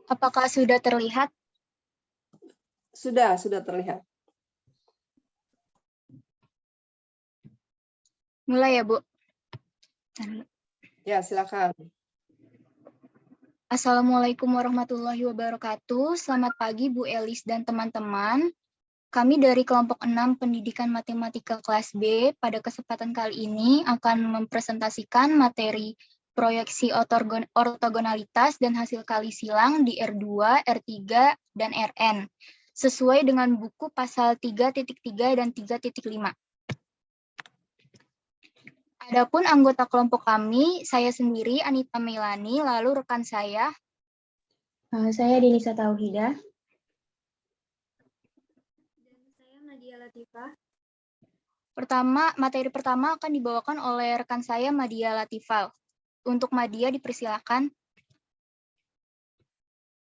Apakah sudah terlihat? Sudah terlihat. Mulai ya, Bu. Ya, silakan. Assalamualaikum warahmatullahi wabarakatuh. Selamat pagi Bu Elis dan teman-teman. Kami dari kelompok 6 Pendidikan Matematika kelas B pada kesempatan kali ini akan mempresentasikan materi proyeksi ortogonalitas dan hasil kali silang di R2, R3, dan Rn sesuai dengan buku pasal 3.3 dan 3.5. Adapun anggota kelompok kami, saya sendiri Anita Melani, lalu rekan saya Denisa Tauhidah. Dan saya Nadia Latifah. Materi pertama akan dibawakan oleh rekan saya Madia Latifah. Untuk Madia dipersilakan.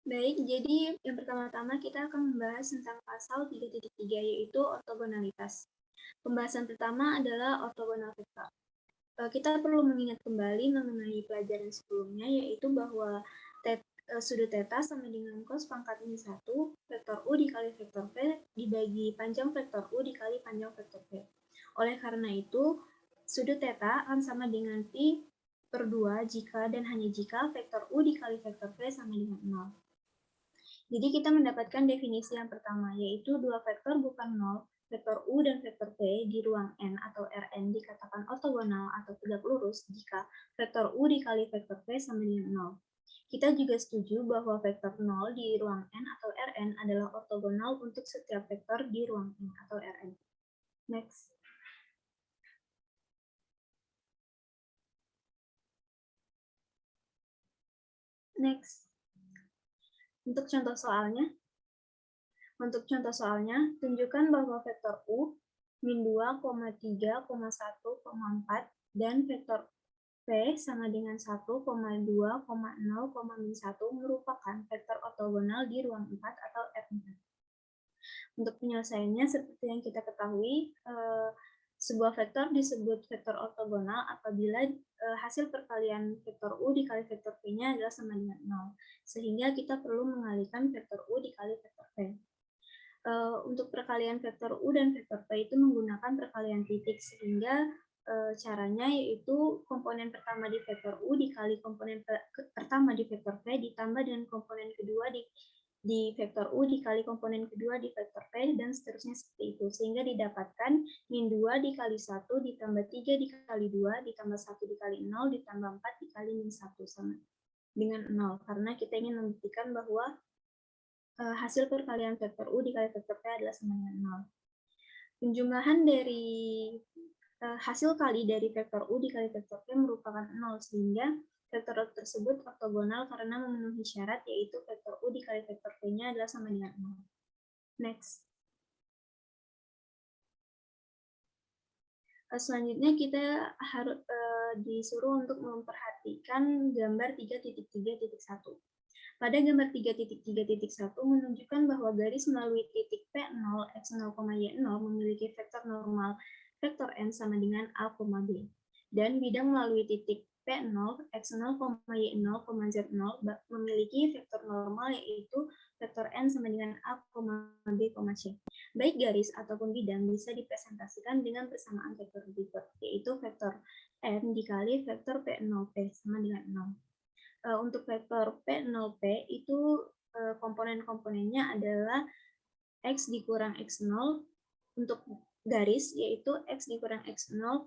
Baik, jadi yang pertama-tama kita akan membahas tentang pasal 3.3 yaitu ortogonalitas. Pembahasan pertama adalah ortogonal vektor. Kita perlu mengingat kembali mengenai pelajaran sebelumnya yaitu bahwa sudut theta sama dengan cos pangkat min 1 vektor U dikali vektor V dibagi panjang vektor U dikali panjang vektor V. Oleh karena itu, sudut theta akan sama dengan pi per 2 jika dan hanya jika vektor U dikali vektor V sama dengan 0. Jadi kita mendapatkan definisi yang pertama, yaitu dua vektor bukan 0, vektor U dan vektor V di ruang N atau Rn dikatakan ortogonal atau tegak lurus jika vektor U dikali vektor V sama dengan 0. Kita juga setuju bahwa vektor 0 di ruang N atau Rn adalah ortogonal untuk setiap vektor di ruang N atau Rn. Next. Untuk contoh soalnya, tunjukkan bahwa vektor U min 2, 3, 1, 4 dan vektor V sama dengan 1, 2, 0, min 1 merupakan vektor ortogonal di ruang 4 atau R4. Untuk penyelesaiannya, seperti yang kita ketahui, sebuah vektor disebut vektor ortogonal apabila hasil perkalian vektor U dikali vektor V-nya adalah sama dengan 0. Sehingga kita perlu mengalihkan vektor U dikali vektor V. Untuk perkalian vektor U dan vektor V itu menggunakan perkalian titik, sehingga caranya yaitu komponen pertama di vektor U dikali komponen pertama di vektor V ditambah dengan komponen kedua di vektor U dikali komponen kedua di vektor V dan seterusnya seperti itu, sehingga didapatkan min 2 dikali 1 ditambah 3 dikali 2 ditambah 1 dikali 0 ditambah 4 dikali min 1 sama dengan 0, karena kita ingin membuktikan bahwa hasil perkalian vektor U dikali vektor V adalah sama dengan 0. Penjumlahan dari hasil kali dari vektor U dikali vektor V merupakan 0, sehingga vektor tersebut ortogonal karena memenuhi syarat yaitu vektor U dikali vektor V-nya adalah sama dengan 0. Next. Selanjutnya kita harus disuruh untuk memperhatikan gambar 3.3.1. Pada gambar 3.3.1 menunjukkan bahwa garis melalui titik P0, X0, Y0 memiliki vektor normal vektor n sama dengan A, B. Dan bidang melalui titik P0, X0, Y0, Z0 memiliki vektor normal yaitu vektor n sama dengan A, B, C. Baik garis ataupun bidang bisa dipresentasikan dengan persamaan vektor berikut, yaitu vektor n dikali vektor P0P sama dengan 0. Untuk vektor P0P itu komponen-komponennya adalah X dikurang X0 untuk garis, yaitu X dikurang X0,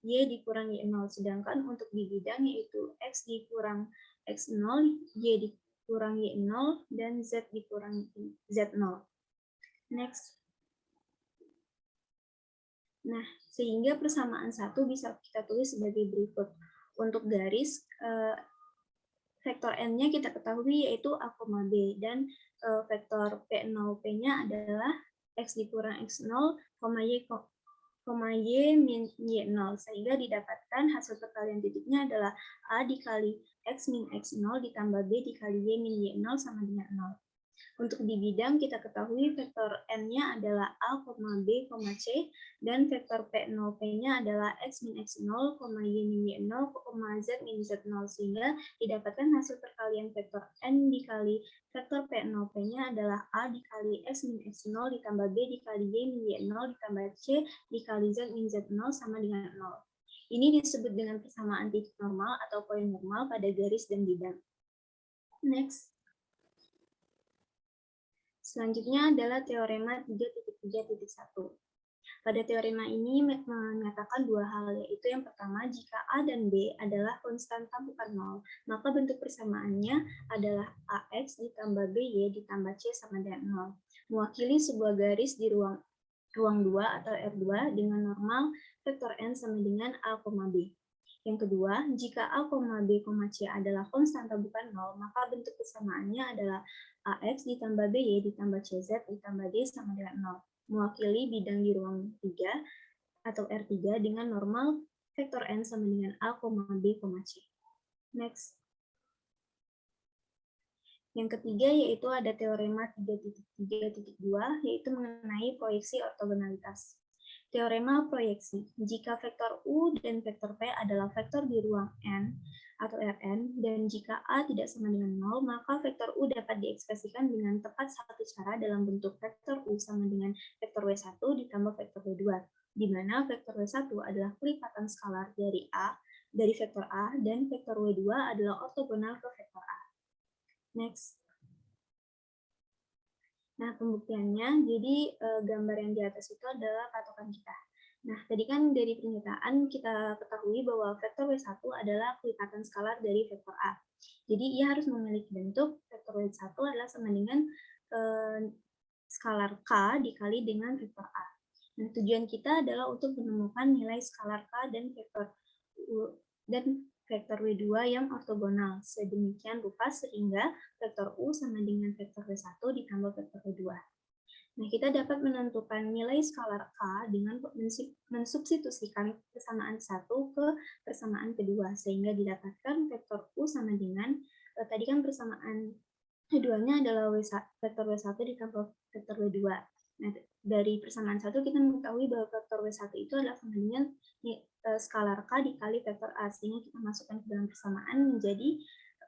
Y dikurang Y0. Sedangkan untuk di bidang yaitu X dikurang X0, Y dikurang Y0, dan Z dikurang Z0. Next. Nah, sehingga persamaan satu bisa kita tulis sebagai berikut. Untuk garis, vektor n-nya kita ketahui yaitu A, B, dan vektor P0P-nya adalah X dikurang X0, Y min Y0, sehingga didapatkan hasil perkalian titiknya adalah A dikali X min X0 ditambah B dikali Y min Y0 sama dengan 0. Untuk di bidang kita ketahui vektor N-nya adalah A, B, C, dan vektor P0P-nya adalah X min X0, Y min Y0, Z min Z0, sehingga didapatkan hasil perkalian vektor N dikali vektor P0P-nya adalah A dikali X min X0 ditambah B dikali Y min Y0 ditambah C dikali Z min Z0 sama dengan 0. Ini disebut dengan persamaan titik normal atau poin normal pada garis dan bidang. Next. Selanjutnya adalah teorema 3.3.1. Pada teorema ini menyatakan dua hal, yaitu yang pertama, jika A dan B adalah konstanta bukan nol, maka bentuk persamaannya adalah AX ditambah BY ditambah C sama dengan 0, mewakili sebuah garis di ruang 2 atau R2 dengan normal vektor N sama dengan A, B. Yang kedua, jika A, B, C adalah konstanta bukan nol, maka bentuk persamaannya adalah AX ditambah BY ditambah CZ ditambah D sama dengan 0, mewakili bidang di ruang 3 atau R3 dengan normal vektor N sama dengan A, B, C. Next. Yang ketiga yaitu ada teorema 3.3.2, yaitu mengenai proyeksi ortogonalitas. Teorema proyeksi, jika vektor U dan vektor P adalah vektor di ruang N atau Rn, dan jika A tidak sama dengan 0, maka vektor U dapat diekspresikan dengan tepat satu cara dalam bentuk vektor U sama dengan vektor W1 ditambah vektor W2, di mana vektor W1 adalah kelipatan skalar dari vektor A, dan vektor W2 adalah ortogonal ke vektor A. Next. Nah, pembuktiannya, jadi gambar yang di atas itu adalah patokan kita. Nah, tadi kan dari pernyataan kita ketahui bahwa vektor W1 adalah kelipatan skalar dari vektor A. Jadi, ia harus memiliki bentuk vektor W1 adalah sama dengan skalar K dikali dengan vektor A. Nah, tujuan kita adalah untuk menemukan nilai skalar K dan vektor W2 yang ortogonal sedemikian rupa sehingga vektor U sama dengan vektor W1 ditambah vektor W2. Nah, kita dapat menentukan nilai skalar K dengan mensubstitusikan persamaan satu ke persamaan kedua, sehingga didapatkan vektor U sama dengan, tadi kan persamaan keduanya adalah vektor W1 ditambah vektor W2. Nah, dari persamaan satu kita mengetahui bahwa vektor W1 itu adalah sama dengan skalar K dikali vektor A, sehingga kita masukkan ke dalam persamaan menjadi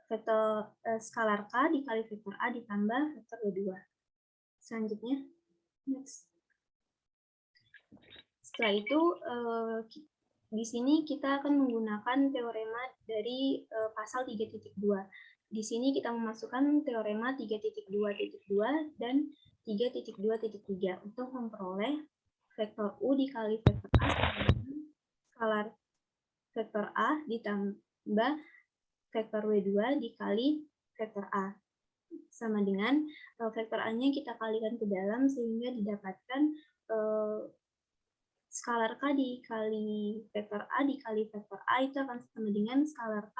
vektor skalar K dikali vektor A ditambah vektor W2. Selanjutnya, next. Setelah itu, di sini kita akan menggunakan teorema dari pasal 3.2. Di sini kita memasukkan teorema 3.2.2 dan 3.2.3 untuk memperoleh vektor U dikali vektor A sama dengan skalar vektor A ditambah vektor W2 dikali vektor A. Sama dengan vektor A-nya kita kalikan ke dalam sehingga didapatkan skalar K dikali vektor A dikali vektor A itu akan sama dengan skalar K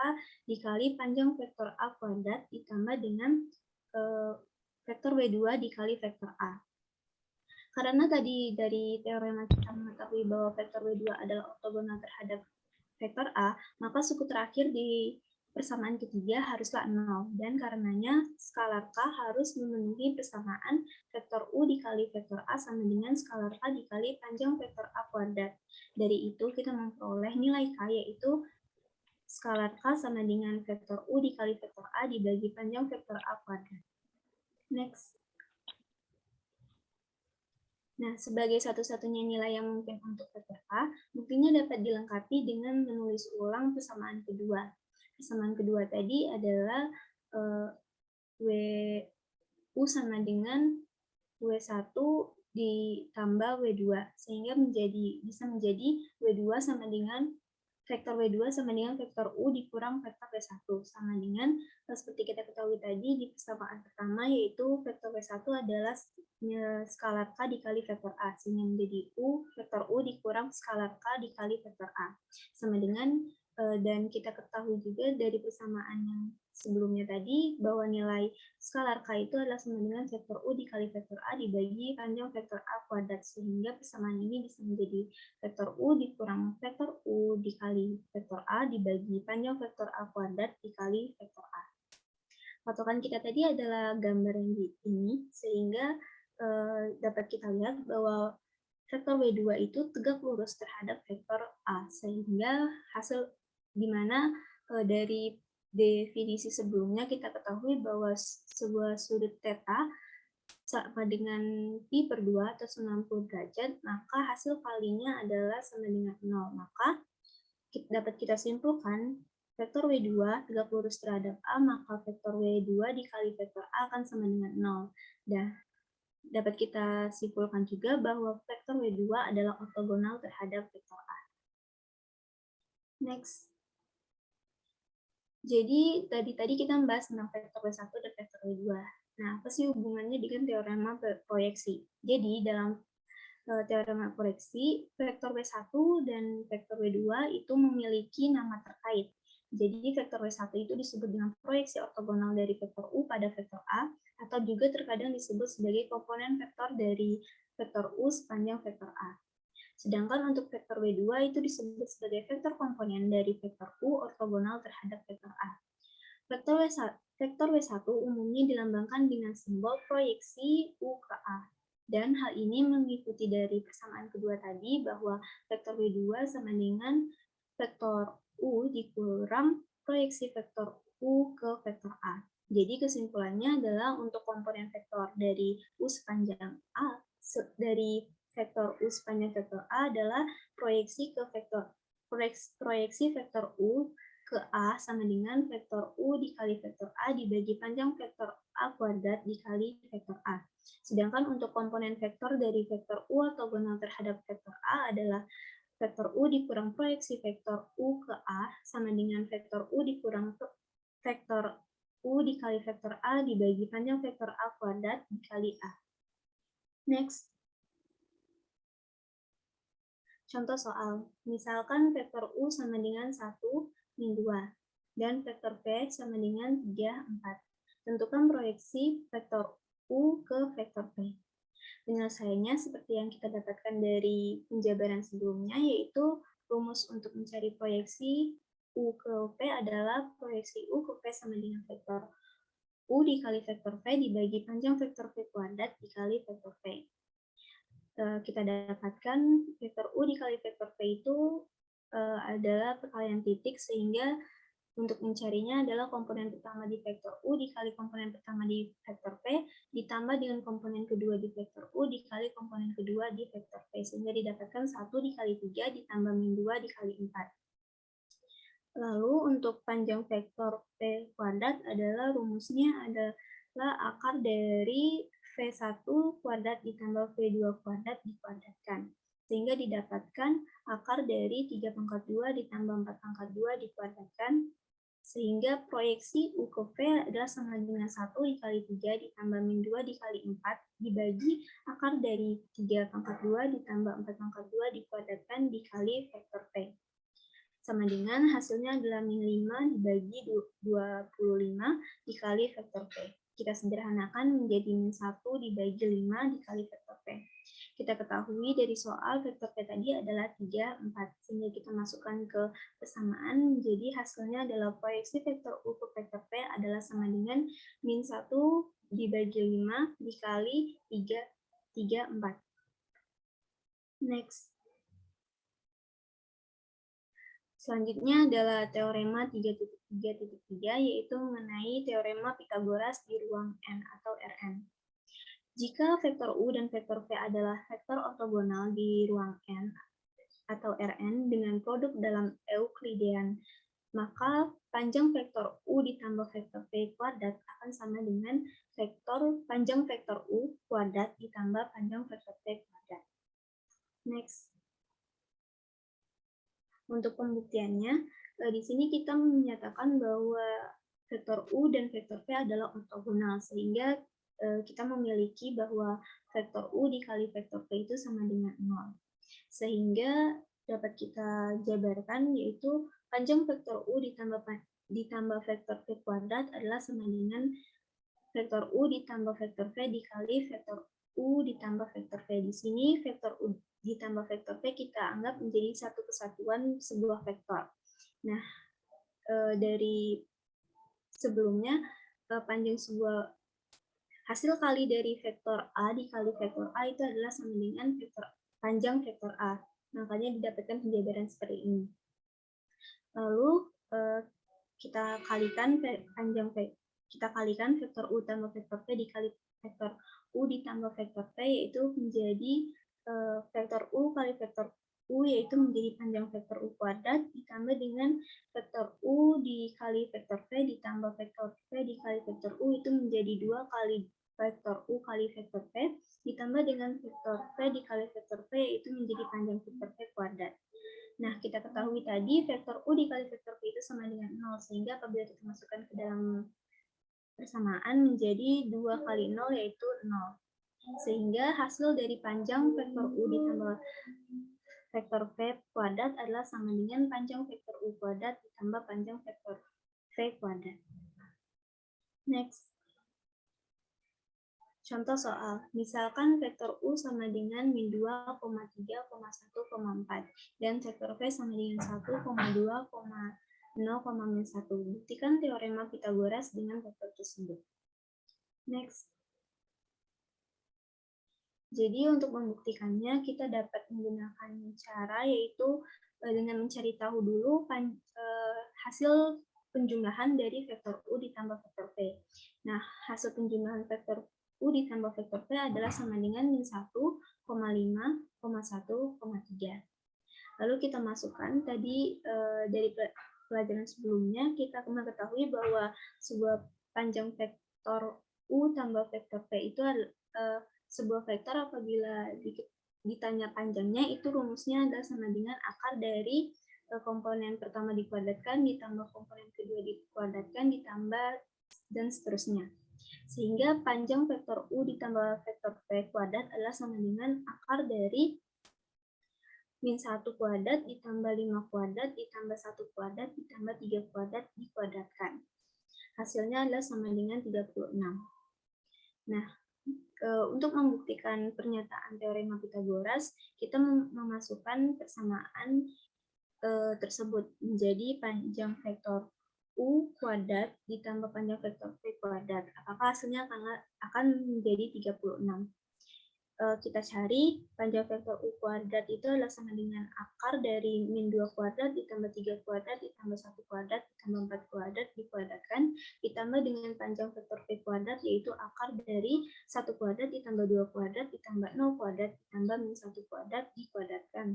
dikali panjang vektor A kuadrat ditambah dengan vektor W2 dikali vektor A. Karena tadi dari teorema kita mengetahui bahwa vektor W2 adalah ortogonal terhadap vektor A, maka suku terakhir di persamaan ketiga haruslah 0, dan karenanya skalar K harus memenuhi persamaan vektor U dikali vektor A sama dengan skalar K dikali panjang vektor A kuadrat. Dari itu kita memperoleh nilai K, yaitu skalar K sama dengan vektor U dikali vektor A dibagi panjang vektor A kuadrat. Next. Nah, sebagai satu-satunya nilai yang mungkin untuk vektor A, buktinya dapat dilengkapi dengan menulis ulang persamaan kedua. Persamaan kedua tadi adalah WU sama dengan W1 ditambah W2, sehingga bisa menjadi W2 sama dengan vektor W2 sama dengan vektor U dikurang vektor W1, sama dengan seperti kita ketahui tadi di persamaan pertama, yaitu vektor W1 adalah skalar K dikali vektor A, sehingga menjadi vektor U dikurang skalar K dikali vektor A, sama dengan, dan kita ketahui juga dari persamaan yang sebelumnya tadi bahwa nilai skalar K itu adalah sama dengan vektor U dikali vektor A dibagi panjang vektor A kuadrat, sehingga persamaan ini bisa menjadi vektor U dikurang vektor U dikali vektor A dibagi panjang vektor A kuadrat dikali vektor A. Patokan kita tadi adalah gambar yang di ini, sehingga dapat kita lihat bahwa vektor W2 itu tegak lurus terhadap vektor A, sehingga hasil di mana dari definisi sebelumnya kita ketahui bahwa sebuah sudut theta sama dengan pi per 2 atau 90 derajat, maka hasil kalinya adalah sama dengan 0. Maka dapat kita simpulkan vektor W2 tegak lurus terhadap A, maka vektor W2 dikali vektor A akan sama dengan 0. Dan dapat kita simpulkan juga bahwa vektor W2 adalah ortogonal terhadap vektor A. Next. Jadi tadi kita membahas tentang vektor W1 dan vektor W2. Nah, apa sih hubungannya dengan teorema proyeksi? Jadi dalam teorema proyeksi, vektor W1 dan vektor W2 itu memiliki nama terkait. Jadi vektor W1 itu disebut dengan proyeksi ortogonal dari vektor U pada vektor A, atau juga terkadang disebut sebagai komponen vektor dari vektor U sepanjang vektor A. Sedangkan untuk vektor W2 itu disebut sebagai vektor komponen dari vektor U ortogonal terhadap vektor A. Vektor W1 umumnya dilambangkan dengan simbol proyeksi U ke A. Dan hal ini mengikuti dari persamaan kedua tadi bahwa vektor W2 sama dengan vektor U dikurang proyeksi vektor U ke vektor A. Jadi kesimpulannya adalah untuk komponen vektor dari U sepanjang A, dari vektor U sepanjang vektor A adalah proyeksi vektor U ke A sama dengan vektor U dikali vektor A dibagi panjang vektor A kuadrat dikali vektor A. Sedangkan untuk komponen vektor dari vektor U ortogonal terhadap vektor A adalah vektor U dikurang proyeksi vektor U ke A sama dengan vektor U dikurang vektor U dikali vektor A dibagi panjang vektor A kuadrat dikali A. Next. Contoh soal, misalkan vektor U sama dengan 1, min 2, dan vektor V sama dengan 3, 4. Tentukan proyeksi vektor U ke vektor V. Penyelesaiannya seperti yang kita dapatkan dari penjabaran sebelumnya, yaitu rumus untuk mencari proyeksi U ke V adalah proyeksi U ke V sama dengan vektor U dikali vektor V dibagi panjang vektor V kuadrat dikali vektor V. Kita dapatkan vektor U dikali vektor V itu adalah perkalian titik, sehingga untuk mencarinya adalah komponen pertama di vektor U dikali komponen pertama di vektor V ditambah dengan komponen kedua di vektor U dikali komponen kedua di vektor V, sehingga didapatkan 1 dikali 3 ditambah min 2 dikali 4. Lalu untuk panjang vektor V kuadrat adalah rumusnya adalah akar dari V1 kuadrat ditambah V2 kuadrat dikuadratkan, sehingga didapatkan akar dari 3 pangkat 2 ditambah 4 pangkat 2 dikuadratkan, sehingga proyeksi U ke V adalah sama dengan 1 dikali 3 ditambah min 2 dikali 4 dibagi akar dari 3 pangkat 2 ditambah 4 pangkat 2 dikuadratkan dikali vektor V. Sama dengan hasilnya adalah min 5 dibagi 25 dikali vektor V. Kita sederhanakan menjadi min 1 dibagi 5 dikali vektor V. Kita ketahui dari soal vektor V tadi adalah 3, 4. Sehingga kita masukkan ke persamaan, menjadi hasilnya adalah proyeksi vektor U ke vektor V adalah sama dengan min 1 dibagi 5 dikali 3, 4. Next. Selanjutnya adalah teorema 3.3.3, yaitu mengenai teorema Pythagoras di ruang N atau Rn. Jika vektor U dan vektor V adalah vektor ortogonal di ruang N atau Rn dengan produk dalam Euklidean, maka panjang vektor U ditambah vektor V kuadrat akan sama dengan panjang vektor U kuadrat ditambah panjang vektor V kuadrat. Next. Untuk pembuktiannya, di sini kita menyatakan bahwa vektor U dan vektor V adalah ortogonal, sehingga kita memiliki bahwa vektor U dikali vektor V itu sama dengan 0. Sehingga dapat kita jabarkan, yaitu panjang vektor U ditambah vektor V kuadrat adalah sama dengan vektor U ditambah vektor V dikali vektor U ditambah vektor V. Di sini vektor U ditambah vektor V kita anggap menjadi satu kesatuan sebuah vektor. Nah, dari sebelumnya panjang sebuah hasil kali dari vektor A dikali vektor A itu adalah sama dengan panjang vektor A. Makanya didapatkan penjabaran seperti ini. Lalu kita kalikan vektor U tambah vektor P dikali vektor U ditambah vektor P, yaitu menjadi vektor U kali vektor U, yaitu menjadi panjang vektor U kuadrat ditambah dengan vektor U dikali vektor P ditambah vektor P dikali vektor U, itu menjadi 2 kali vektor U kali vektor P ditambah dengan vektor P dikali vektor P, itu menjadi panjang vektor P kuadrat. Nah, kita ketahui tadi vektor U dikali vektor P itu sama dengan 0, sehingga apabila kita masukkan ke dalam persamaan menjadi 2 kali 0, yaitu 0. Sehingga hasil dari panjang vektor U ditambah vektor P kuadrat adalah sama dengan panjang vektor U kuadrat ditambah panjang vektor V kuadrat. Next. Contoh soal, misalkan vektor U sama dengan min 2, 3, 1, 4 dan vektor V sama dengan 1, 2, 0, min 1. Buktikan teorema Pythagoras dengan vektor tersebut. Next. Jadi untuk membuktikannya kita dapat menggunakan cara yaitu dengan mencari tahu dulu hasil penjumlahan dari vektor U ditambah vektor V. Nah, hasil penjumlahan vektor U ditambah vektor V adalah sama dengan min 1, 5, 1, 3. Lalu kita masukkan tadi dari pelajaran sebelumnya kita mengetahui bahwa sebuah panjang vektor U tambah vektor V itu sebuah vektor apabila ditanya panjangnya itu rumusnya adalah sama dengan akar dari komponen pertama dikuadratkan ditambah komponen kedua dikuadratkan ditambah dan seterusnya. Sehingga panjang vektor U ditambah vektor V kuadrat adalah sama dengan akar dari min 1 kuadrat ditambah 5 kuadrat ditambah 1 kuadrat ditambah 3 kuadrat dikuadratkan. Hasilnya adalah sama dengan 36. Nah, untuk membuktikan pernyataan teorema Pythagoras, kita memasukkan persamaan tersebut menjadi panjang vektor U kuadrat ditambah panjang vektor V kuadrat. Apakah hasilnya akan menjadi 36? Kita cari panjang vektor U kuadrat itu adalah sama dengan akar dari min 2 kuadrat ditambah 3 kuadrat ditambah 1 kuadrat ditambah 4 kuadrat dikuadratkan ditambah dengan panjang vektor V kuadrat yaitu akar dari 1 kuadrat ditambah 2 kuadrat ditambah 0 kuadrat ditambah min 1 kuadrat dikuadratkan.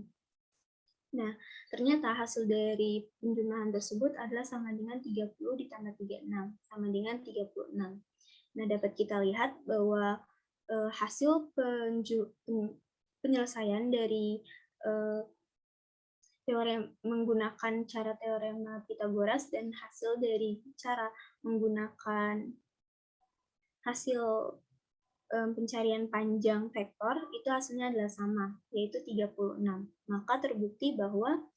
Nah, ternyata hasil dari penjumlahan tersebut adalah sama dengan 30 ditambah 36 sama dengan 36. Nah, dapat kita lihat bahwa hasil penyelesaian dari menggunakan cara teorema Pythagoras dan hasil dari cara menggunakan hasil pencarian panjang vektor itu hasilnya adalah sama, yaitu 36. Maka terbukti bahwa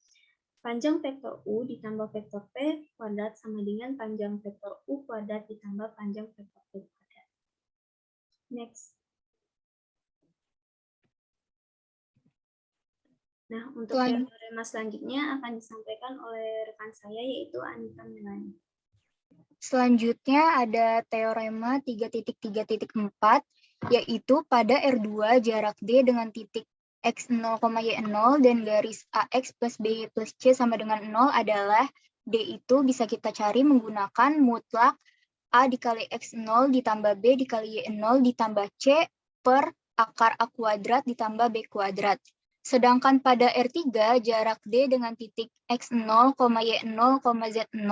panjang vektor U ditambah vektor P kuadrat sama dengan panjang vektor U kuadrat ditambah panjang vektor P kuadrat. Next. Nah, untuk teorema selanjutnya akan disampaikan oleh rekan saya, yaitu Anita Melani. Selanjutnya ada teorema 3.3.4, yaitu pada R2 jarak D dengan titik X0, Y0 dan garis AX plus BY plus C sama dengan 0 adalah D itu bisa kita cari menggunakan mutlak A dikali X0 ditambah B dikali Y0 ditambah C per akar A kuadrat ditambah B kuadrat. Sedangkan pada R3, jarak D dengan titik X0, Y0, Z0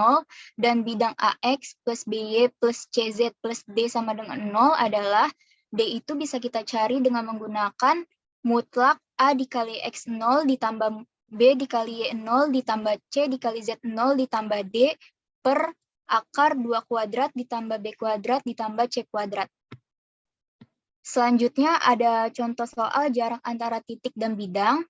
dan bidang AX plus BY plus CZ plus D sama dengan 0 adalah D itu bisa kita cari dengan menggunakan mutlak A dikali X0 ditambah B dikali Y0 ditambah C dikali Z0 ditambah D per akar 2 kuadrat ditambah B kuadrat ditambah C kuadrat. Selanjutnya ada contoh soal jarak antara titik dan bidang.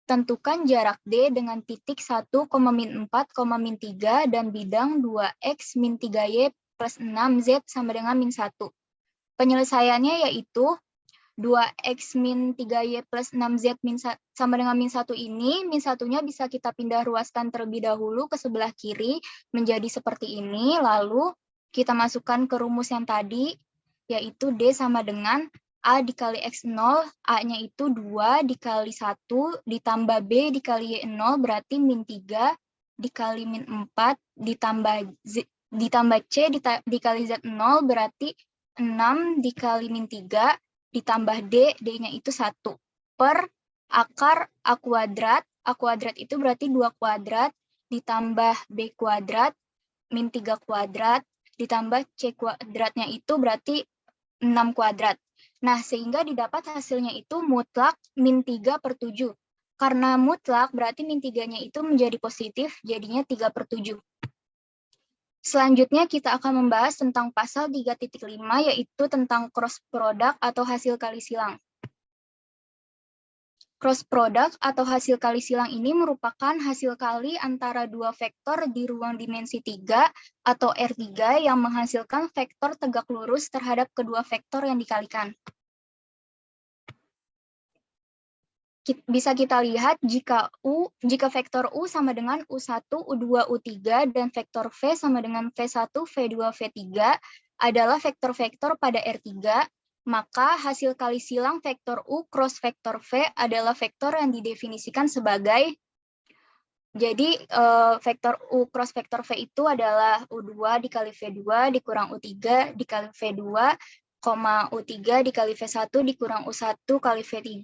Tentukan jarak D dengan titik 1, min 4, min 3 dan bidang 2X min 3Y plus 6Z sama dengan min 1. Penyelesaiannya yaitu 2X min 3Y plus 6Z sama dengan min 1 ini. Min 1-nya bisa kita pindah ruaskan terlebih dahulu ke sebelah kiri menjadi seperti ini. Lalu kita masukkan ke rumus yang tadi, yaitu D sama dengan A dikali X0, A-nya itu 2 dikali 1, ditambah B dikali Y0, berarti min 3, dikali min 4, ditambah C dikali Z0, berarti 6 dikali min 3, ditambah D, D-nya itu 1, per akar A kuadrat itu berarti 2 kuadrat, ditambah B kuadrat, min 3 kuadrat, ditambah C kuadratnya itu berarti 6 kuadrat. Nah, sehingga didapat hasilnya itu mutlak min 3/7. Karena mutlak berarti min 3-nya itu menjadi positif, jadinya 3/7. Selanjutnya kita akan membahas tentang pasal 3.5, yaitu tentang cross product atau hasil kali silang. Cross product atau hasil kali silang ini merupakan hasil kali antara dua vektor di ruang dimensi 3 atau R3 yang menghasilkan vektor tegak lurus terhadap kedua vektor yang dikalikan. Bisa kita lihat jika vektor U sama dengan U1, U2, U3, dan vektor V sama dengan V1, V2, V3 adalah vektor-vektor pada R3, maka hasil kali silang vektor U cross vektor V adalah vektor yang didefinisikan sebagai, jadi vektor U cross vektor V itu adalah U2 dikali V2 dikurang U3 dikali V2, U3 dikali V1 dikurang U1 kali V3,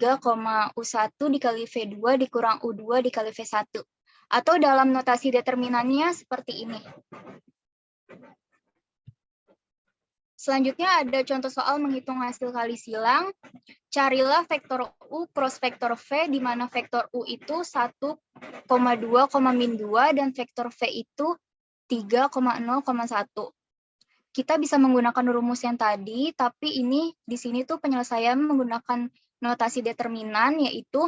U1 dikali V2 dikurang U2 dikali V1. Atau dalam notasi determinannya seperti ini. Selanjutnya ada contoh soal menghitung hasil kali silang. Carilah vektor U cross vektor V, di mana vektor U itu 1,2, min 2, dan vektor V itu 3,0,1. Kita bisa menggunakan rumus yang tadi, tapi ini di sini tuh penyelesaian menggunakan notasi determinan, yaitu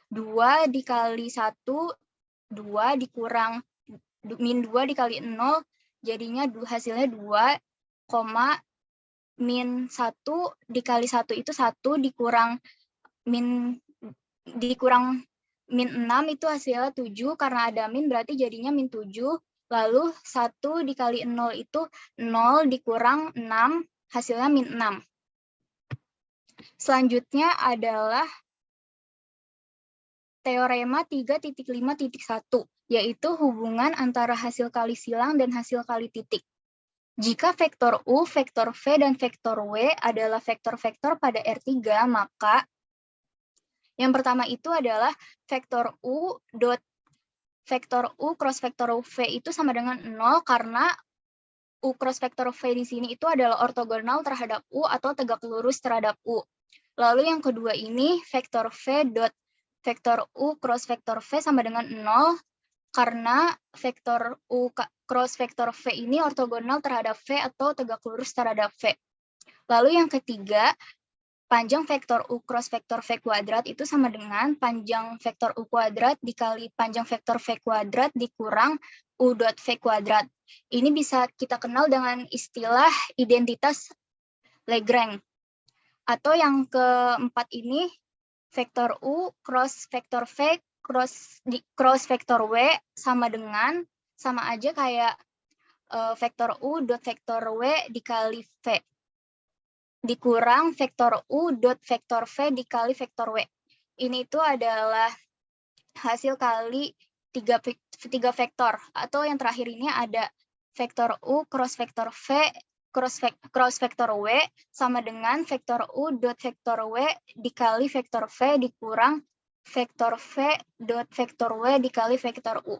2 dikali 1, 2 dikurang min 2 dikali 0, jadinya hasilnya 2, min 1 dikali 1 itu 1 dikurang min 6 itu hasilnya 7, karena ada min berarti jadinya min 7. Lalu 1 dikali 0 itu 0 dikurang 6, hasilnya min 6. Selanjutnya adalah teorema 3.5.1, yaitu hubungan antara hasil kali silang dan hasil kali titik. Jika vektor U, vektor V, dan vektor W adalah vektor-vektor pada R3, maka yang pertama itu adalah vektor U cross vektor V itu sama dengan 0, karena U cross vektor V di sini itu adalah ortogonal terhadap U atau tegak lurus terhadap U. Lalu yang kedua ini vektor U cross vektor V sama dengan 0, karena vektor U cross vektor V ini ortogonal terhadap V atau tegak lurus terhadap V. Lalu yang ketiga, panjang vektor U cross vektor V kuadrat itu sama dengan panjang vektor U kuadrat dikali panjang vektor V kuadrat dikurang U dot V kuadrat. Ini bisa kita kenal dengan istilah identitas Lagrange. Atau yang keempat ini, vektor U cross vektor V cross vektor W sama aja kayak vektor U dot vektor W dikali V. Dikurang vektor U dot vektor V dikali vektor W. Ini itu adalah hasil kali tiga vektor. Atau yang terakhir ini ada vektor U cross vektor V cross vektor W sama dengan vektor U dot vektor W dikali vektor V dikurang vektor V dot vektor W dikali vektor U.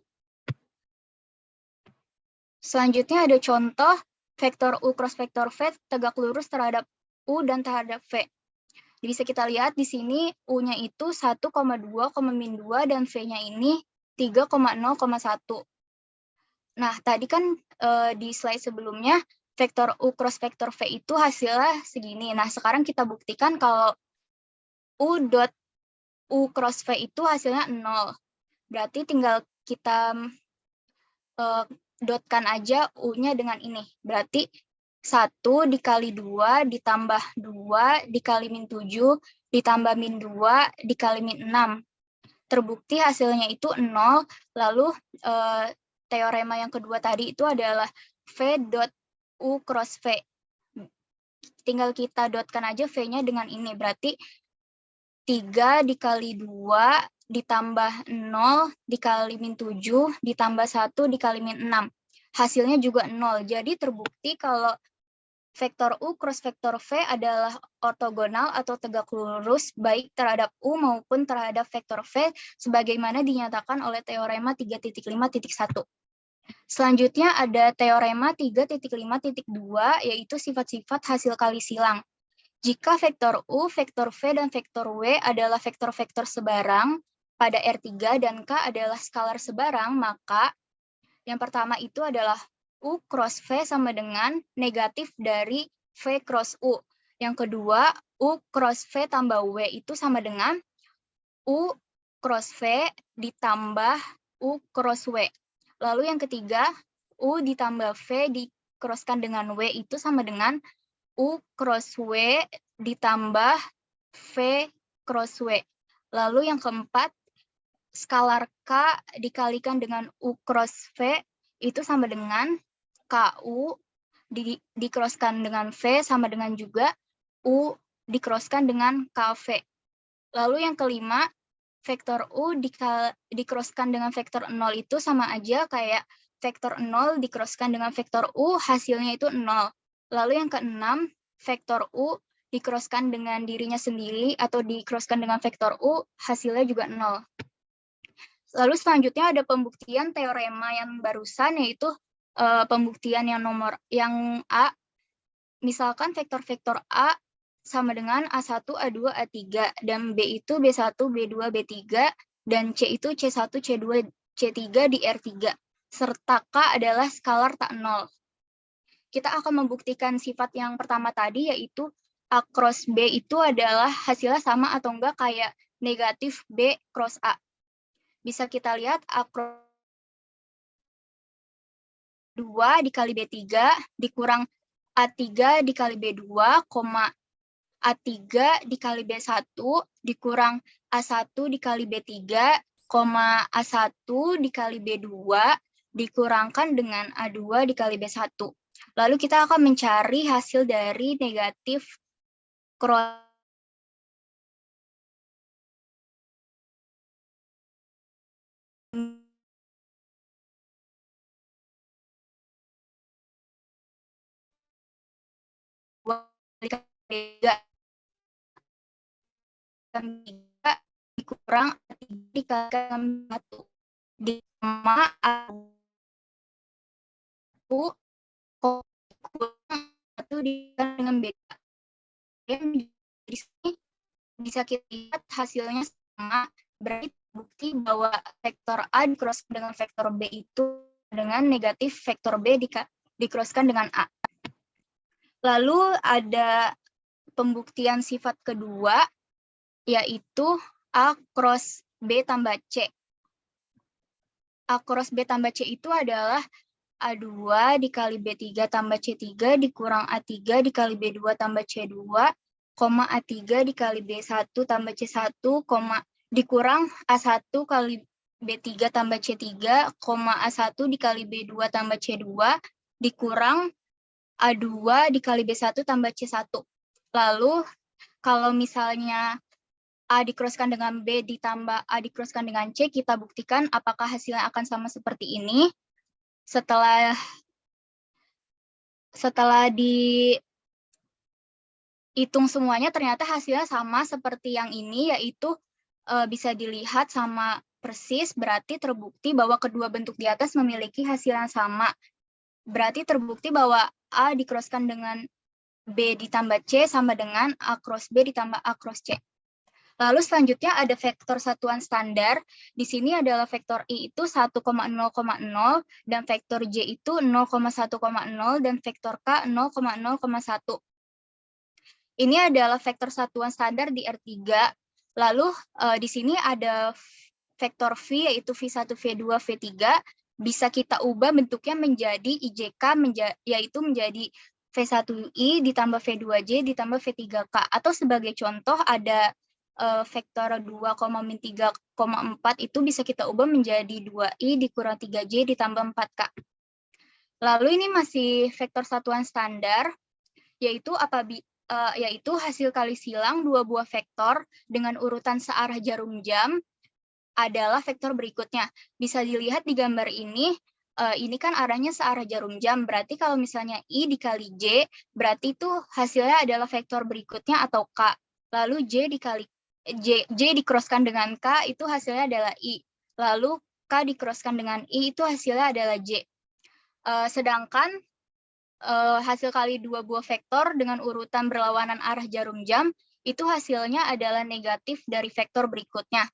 Selanjutnya ada contoh vektor U cross vektor V tegak lurus terhadap U dan terhadap V. Bisa kita lihat di sini U-nya itu 1,2, min 2, dan V-nya ini 3,0,1. Nah, tadi kan di slide sebelumnya, vektor U cross vektor V itu hasilnya segini. Nah, sekarang kita buktikan kalau U dot U cross V itu hasilnya 0. Berarti tinggal kita dotkan aja U-nya dengan ini. Berarti 1 dikali 2 ditambah 2 dikali min 7 ditambah min 2 dikali min 6. Terbukti hasilnya itu 0. Lalu teorema yang kedua tadi itu adalah V dot U cross V. Tinggal kita dotkan aja V-nya dengan ini. Berarti 3 dikali 2 ditambah 0 dikali min 7 ditambah 1 dikali min 6. Hasilnya juga 0. Jadi terbukti kalau vektor U cross vektor V adalah ortogonal atau tegak lurus baik terhadap U maupun terhadap vektor V sebagaimana dinyatakan oleh teorema 3.5.1. Selanjutnya ada teorema 3.5.2 yaitu sifat-sifat hasil kali silang. Jika vektor U, vektor V, dan vektor W adalah vektor-vektor sebarang pada R3 dan K adalah skalar sebarang, maka yang pertama itu adalah U cross V sama dengan negatif dari V cross U. Yang kedua, U cross V tambah W itu sama dengan U cross V ditambah U cross W. Lalu yang ketiga, U ditambah V dikrosskan dengan W itu sama dengan U cross W ditambah V cross W. Lalu yang keempat, skalar K dikalikan dengan U cross V itu sama dengan KU dikrosskan dengan V sama dengan juga U dikrosskan dengan KV. Lalu yang kelima, vektor U dikrosskan dengan vektor 0 itu sama aja kayak vektor 0 dikrosskan dengan vektor U, hasilnya itu 0. Lalu yang keenam, vektor U dikrosskan dengan dirinya sendiri atau dikrosskan dengan vektor U, hasilnya juga 0. Lalu selanjutnya ada pembuktian teorema yang barusan, yaitu pembuktian yang A. Misalkan vektor-vektor A sama dengan A1, A2, A3, dan B itu B1, B2, B3, dan C itu C1, C2, C3 di R3, serta K adalah skalar tak nol. Kita akan membuktikan sifat yang pertama tadi, yaitu A cross B itu adalah hasilnya sama atau enggak kayak negatif B cross A. Bisa kita lihat A cross 2 dikali B3 dikurang A3 dikali B2, A3 dikali B1 dikurang A1 dikali B3, A1 dikali B2 dikurangkan dengan A2 dikali B1. Lalu kita akan mencari hasil dari negatif cross dikurang dikalikan 1 ditambah A1 kurang 1 dikalikan dengan beta. Di sini bisa kita lihat hasilnya sama, berarti bukti bahwa vektor A dikrosskan dengan vektor B itu dengan negatif vektor B dikrosskan dengan A. Lalu ada pembuktian sifat kedua, yaitu A cross B tambah C. A cross B tambah C itu adalah A2 dikali B3 tambah C3 dikurang A3 dikali B2 tambah C2, A3 dikali B1 tambah C1, dikurang A1 kali B3 tambah C3, A1 dikali B2 tambah C2, dikurang A2 dikali B1 tambah C1. Lalu kalau misalnya A dikrosskan dengan B ditambah A dikrosskan dengan C, kita buktikan apakah hasilnya akan sama seperti ini. Setelah dihitung semuanya, ternyata hasilnya sama seperti yang ini, yaitu bisa dilihat sama persis, berarti terbukti bahwa kedua bentuk di atas memiliki hasil yang sama. Berarti terbukti bahwa A dikrosskan dengan B ditambah C sama dengan A cross B ditambah A cross C. Lalu selanjutnya ada vektor satuan standar. Di sini adalah vektor I itu 1,0,0 dan vektor J itu 0,1,0 dan vektor K 0,0,1. Ini adalah vektor satuan standar di R3. Lalu di sini ada vektor V yaitu V1, V2, V3. Bisa kita ubah bentuknya menjadi IJK yaitu menjadi V1I ditambah V2J ditambah V3K. Atau sebagai contoh ada vektor 2,-3,4 itu bisa kita ubah menjadi 2I dikurang 3J ditambah 4K. Lalu ini masih vektor satuan standar, yaitu yaitu hasil kali silang dua buah vektor dengan urutan searah jarum jam adalah vektor berikutnya. Bisa dilihat di gambar ini kan arahnya searah jarum jam. Berarti kalau misalnya I dikali J, berarti itu hasilnya adalah vektor berikutnya atau K. Lalu J dikroskan dengan K, itu hasilnya adalah I. Lalu K dikroskan dengan I, itu hasilnya adalah J. Sedangkan hasil kali dua buah vektor dengan urutan berlawanan arah jarum jam, itu hasilnya adalah negatif dari vektor berikutnya.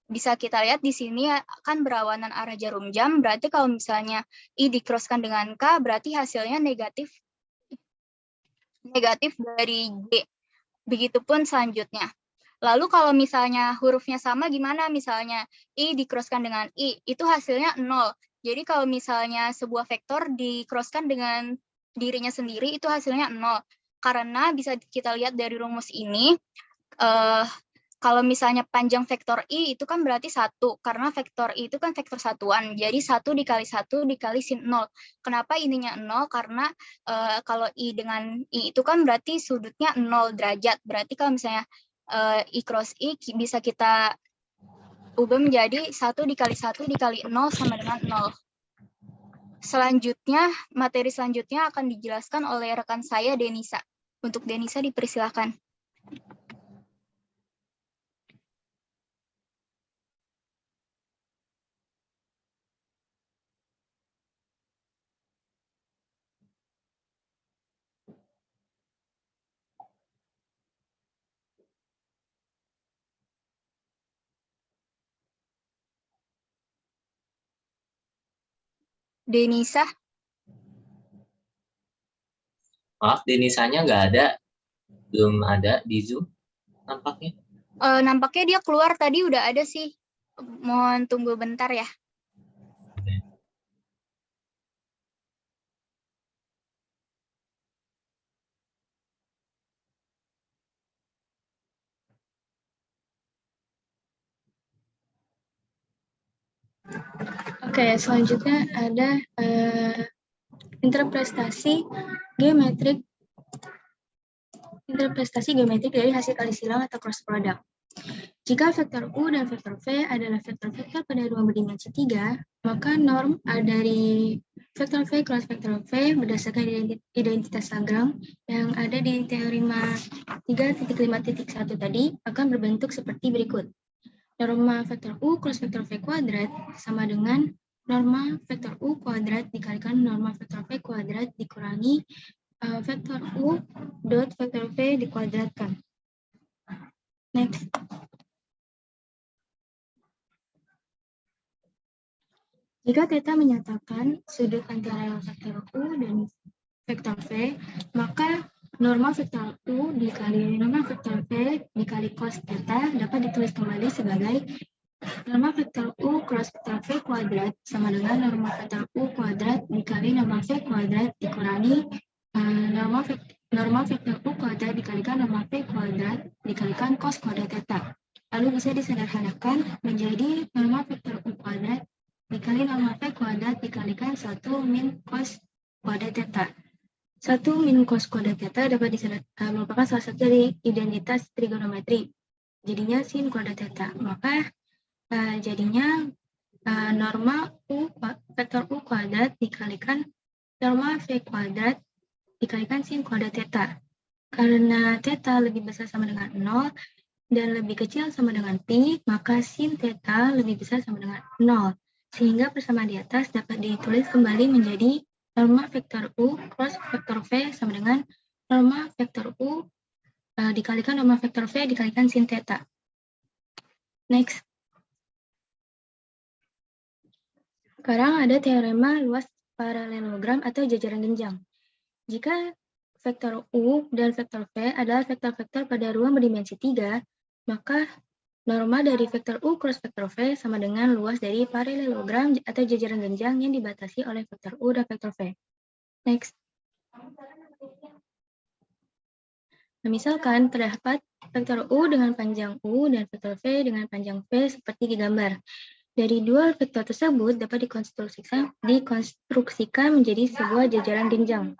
Bisa kita lihat di sini kan berlawanan arah jarum jam, berarti kalau misalnya I dikroskan dengan K, berarti hasilnya negatif dari J. Begitupun selanjutnya. Lalu kalau misalnya hurufnya sama gimana? Misalnya I dikroskan dengan I, itu hasilnya 0. Jadi kalau misalnya sebuah vektor dikroskan dengan dirinya sendiri, itu hasilnya 0. Karena bisa kita lihat dari rumus ini, kalau misalnya panjang vektor I itu kan berarti 1, karena vektor I itu kan vektor satuan. Jadi 1 dikali 1 dikali sin 0. Kenapa ininya 0? Karena kalau I dengan I itu kan berarti sudutnya 0 derajat. Berarti kalau misalnya I cross I bisa kita ubah menjadi 1 dikali 1 dikali 0 sama dengan 0. Selanjutnya, materi selanjutnya akan dijelaskan oleh rekan saya, Denisa. Untuk Denisa dipersilakan. Denisa. Maaf, Denisanya nggak ada. Belum ada di Zoom nampaknya. Nampaknya dia keluar tadi udah ada sih. Mohon tunggu bentar ya. Oke, selanjutnya ada interpretasi geometrik dari hasil kali silang atau cross product. Jika vektor U dan vektor V adalah vektor-vektor pada ruang berdimensi 3, maka norm dari vektor V cross vektor V berdasarkan identitas Lagrange yang ada di teorema 3.5.1 tadi akan berbentuk seperti berikut. Norma vektor U cross vektor V kuadrat sama dengan norma vektor U kuadrat dikalikan norma vektor V kuadrat dikurangi vektor U dot vektor V dikuadratkan. Next. Jika θ menyatakan sudut antara vektor U dan vektor V, maka norma vektor U dikali norma vektor V dikali cos θ dapat ditulis kembali sebagai norma vektor U cross vektor V kuadrat sama dengan norma vektor U kuadrat dikali norma V kuadrat dikurangi norma vektor U kuadrat dikalikan norma V kuadrat dikalikan cos kuadrat θ. Lalu bisa disederhanakan menjadi norma vektor U kuadrat dikali norma V kuadrat dikalikan 1 min cos kuadrat θ. 1 min cos kuadrat θ dapat merupakan salah satu dari identitas trigonometri. Jadinya sin kuadrat θ. Maka jadinya norma vektor U kuadrat dikalikan norma V kuadrat dikalikan sin kuadrat θ. Karena θ lebih besar sama dengan 0 dan lebih kecil sama dengan pi, maka sin θ lebih besar sama dengan 0. Sehingga persamaan di atas dapat ditulis kembali menjadi norma vektor U cross vektor V sama dengan norma vektor U dikalikan norma vektor V dikalikan sin θ. Next. Sekarang ada teorema luas paralelogram atau jajaran genjang. Jika vektor U dan vektor V adalah vektor-vektor pada ruang berdimensi 3, maka norma dari vektor U cross vektor V sama dengan luas dari paralelogram atau jajaran genjang yang dibatasi oleh vektor U dan vektor V. Next. Nah, misalkan terdapat vektor U dengan panjang U dan vektor V dengan panjang V seperti di gambar. Dari dua vektor tersebut dapat dikonstruksikan menjadi sebuah jajaran genjang.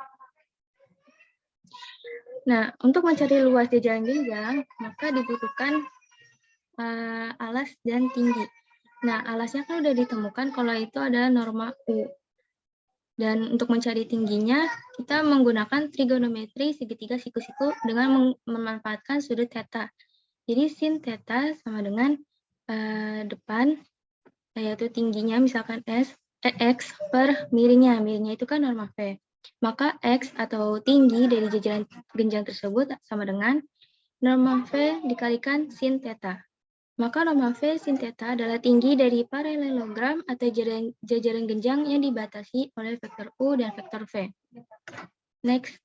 Nah, untuk mencari luas jajaran genjang, maka dibutuhkan alas dan tinggi. Nah, alasnya kan udah ditemukan kalau itu adalah norma U. Dan untuk mencari tingginya, kita menggunakan trigonometri segitiga siku-siku dengan memanfaatkan sudut theta. Jadi sin theta sama dengan depan, yaitu tingginya misalkan X per miringnya. Miringnya itu kan norma V. Maka X atau tinggi dari jajaran genjang tersebut sama dengan norma V dikalikan sin theta. Maka norma V sin theta adalah tinggi dari paralelogram atau jajaran genjang yang dibatasi oleh vektor U dan vektor V. Next.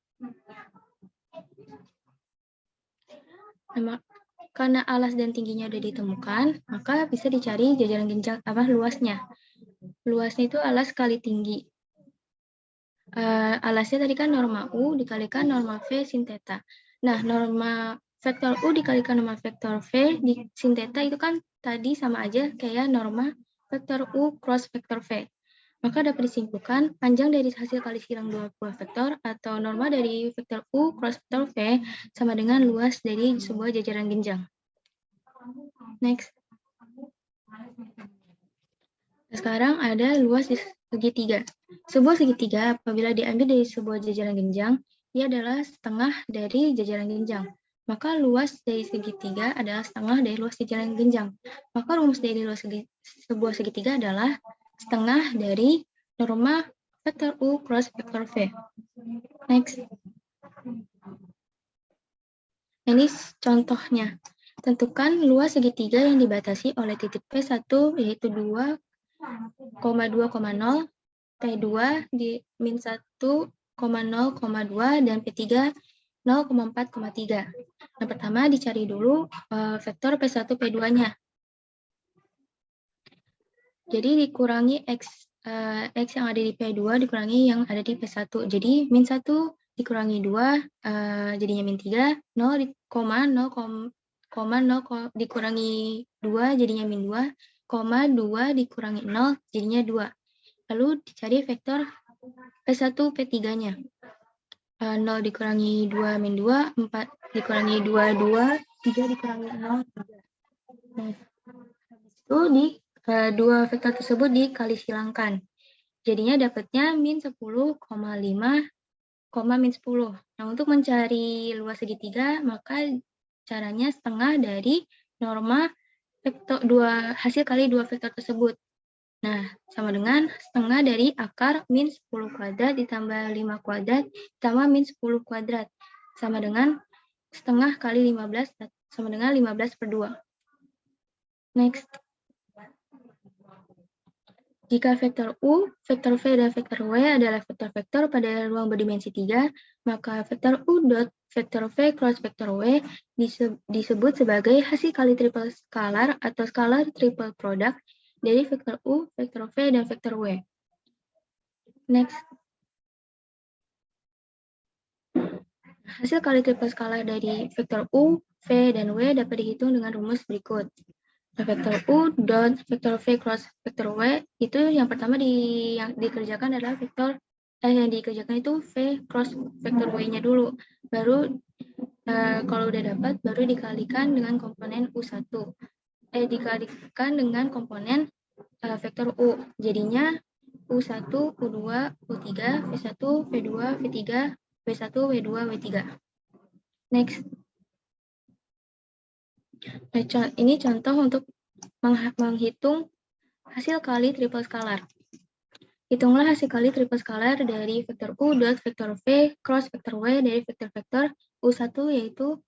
Karena alas dan tingginya sudah ditemukan, maka bisa dicari jajaran genjang luasnya. Luasnya itu alas kali tinggi. Alasnya tadi kan norma U dikalikan norma V sin theta. Nah, norma vektor U dikalikan norma vektor V di sin theta itu kan tadi sama aja kayak norma vektor U cross vektor V. Maka dapat disimpulkan panjang dari hasil kali silang dua buah vektor atau norma dari vektor U cross vektor V sama dengan luas dari sebuah jajaran genjang. Next. Sekarang ada luas di segitiga. Sebuah segitiga apabila diambil dari sebuah jajaran genjang, dia adalah setengah dari jajaran genjang. Maka luas dari segitiga adalah setengah dari luas jajaran genjang. Maka rumus dari luas sebuah segitiga adalah setengah dari norma vektor U cross vektor V. Next. Ini contohnya. Tentukan luas segitiga yang dibatasi oleh titik P1 yaitu 2,2,0, P2 di min 1,0,2, dan P3 0,4,3. Yang pertama dicari dulu vektor P1, P2-nya. Jadi dikurangi X yang ada di P2 dikurangi yang ada di P1. Jadi min 1 dikurangi 2 jadinya min 3, 0 dikurangi 2 jadinya min 2, 2 dikurangi 0 jadinya 2. Lalu dicari vektor P1, P3-nya. 0 dikurangi 2 min 2, 4 dikurangi 2, 2, 3 dikurangi 0, 3. Nah, itu dua vektor tersebut dikali silangkan. Jadinya dapatnya min 10,5, min 10. Nah, untuk mencari luas segitiga, maka caranya setengah dari norma vektor hasil kali dua vektor tersebut. Nah, sama dengan setengah dari akar min 10 kuadrat ditambah 5 kuadrat ditambah min 10 kuadrat. Sama dengan setengah kali 15 sama dengan 15 per 2. Next. Jika vektor U, vektor V, dan vektor W adalah vektor-vektor pada ruang berdimensi 3, maka vektor U dot vektor V cross vektor W disebut sebagai hasil kali triple skalar atau skalar triple product dari vektor U, vektor V, dan vektor W. Next. Hasil kali triple skalar dari vektor U, V, dan W dapat dihitung dengan rumus berikut. Vektor U dot vektor V cross vektor W itu yang pertama yang dikerjakan adalah yang dikerjakan itu V cross vektor W-nya dulu. Baru kalau udah dapat baru dikalikan dengan komponen U1. Dikalikan dengan komponen vektor U. Jadinya U1, U2, U3, V1, V2, V3, W1, W2, W3. Next. Nah, ini contoh untuk menghitung hasil kali triple skalar. Hitunglah hasil kali triple skalar dari vektor U dot vektor V cross vektor W dari vektor-vektor U1 yaitu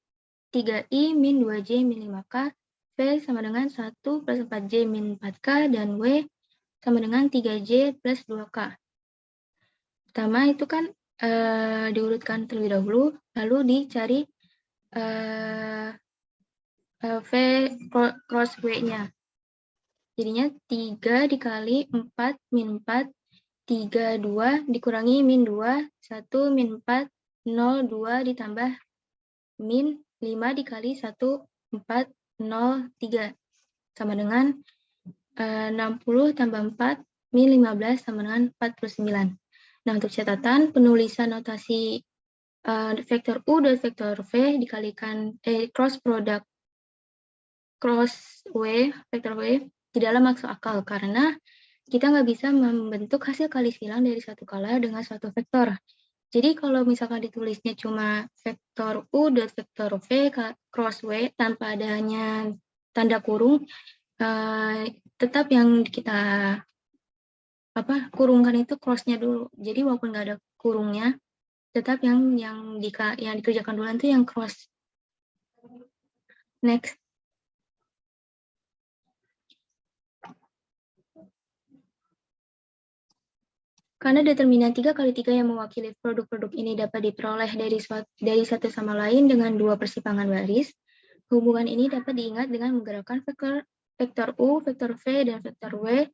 3i min 2j min 5k, V sama dengan 1 plus 4j min 4k, dan W sama dengan 3j plus 2k. Pertama itu kan diurutkan terlebih dahulu, lalu dicari V cross W-nya. Jadinya 3 dikali 4 min 4, 3, 2 dikurangi min 2, 1 min 4, 0, 2 ditambah min 5 dikali 1, 4, 0, 3. Sama dengan 60 tambah 4 min 15 sama dengan 49. Nah, untuk catatan penulisan notasi vektor U dan vektor V dikalikan cross product cross W, vektor W tidaklah masuk akal karena kita nggak bisa membentuk hasil kali silang dari satu skala dengan suatu vektor. Jadi kalau misalkan ditulisnya cuma vektor U dan vektor V cross W tanpa adanya tanda kurung, tetap yang kita kurungkan itu cross-nya dulu. Jadi walaupun nggak ada kurungnya, tetap yang dikerjakan dulu itu yang cross. Next. Karena determinan 3 kali 3 yang mewakili produk-produk ini dapat diperoleh dari satu sama lain dengan dua persimpangan baris, hubungan ini dapat diingat dengan menggerakkan vektor U, vektor V, dan vektor W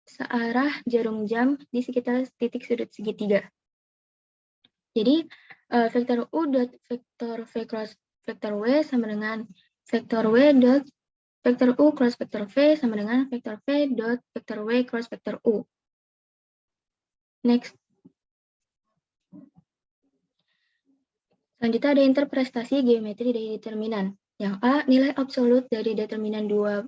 searah jarum jam di sekitar titik sudut segitiga. Jadi, vektor U dot vektor V cross vektor W sama dengan vektor W dot vektor U cross vektor V sama dengan vektor V dot vektor W cross vektor U. Next. Selanjutnya ada interpretasi geometri dari determinan. Yang A, nilai absolut dari determinan 2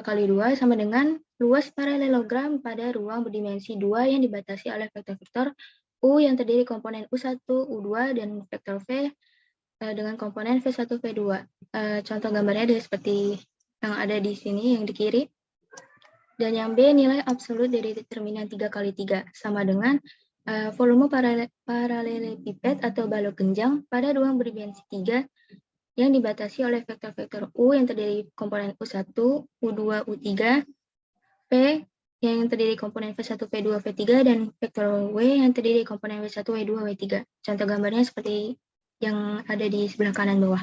kali 2 sama dengan luas paralelogram pada ruang berdimensi 2 yang dibatasi oleh vektor-vektor U yang terdiri komponen U1, U2, dan vektor V dengan komponen V1, V2. Contoh gambarnya ada seperti yang ada di sini, yang di kiri. Dan yang B, nilai absolut dari determinan 3 kali 3 sama dengan volume paralelepiped atau balok genjang pada ruang berdimensi 3 yang dibatasi oleh vektor-vektor U yang terdiri komponen U1, U2, U3, P yang terdiri komponen V1, V2, V3, dan vektor W yang terdiri komponen W1, W2, W3. Contoh gambarnya seperti yang ada di sebelah kanan bawah.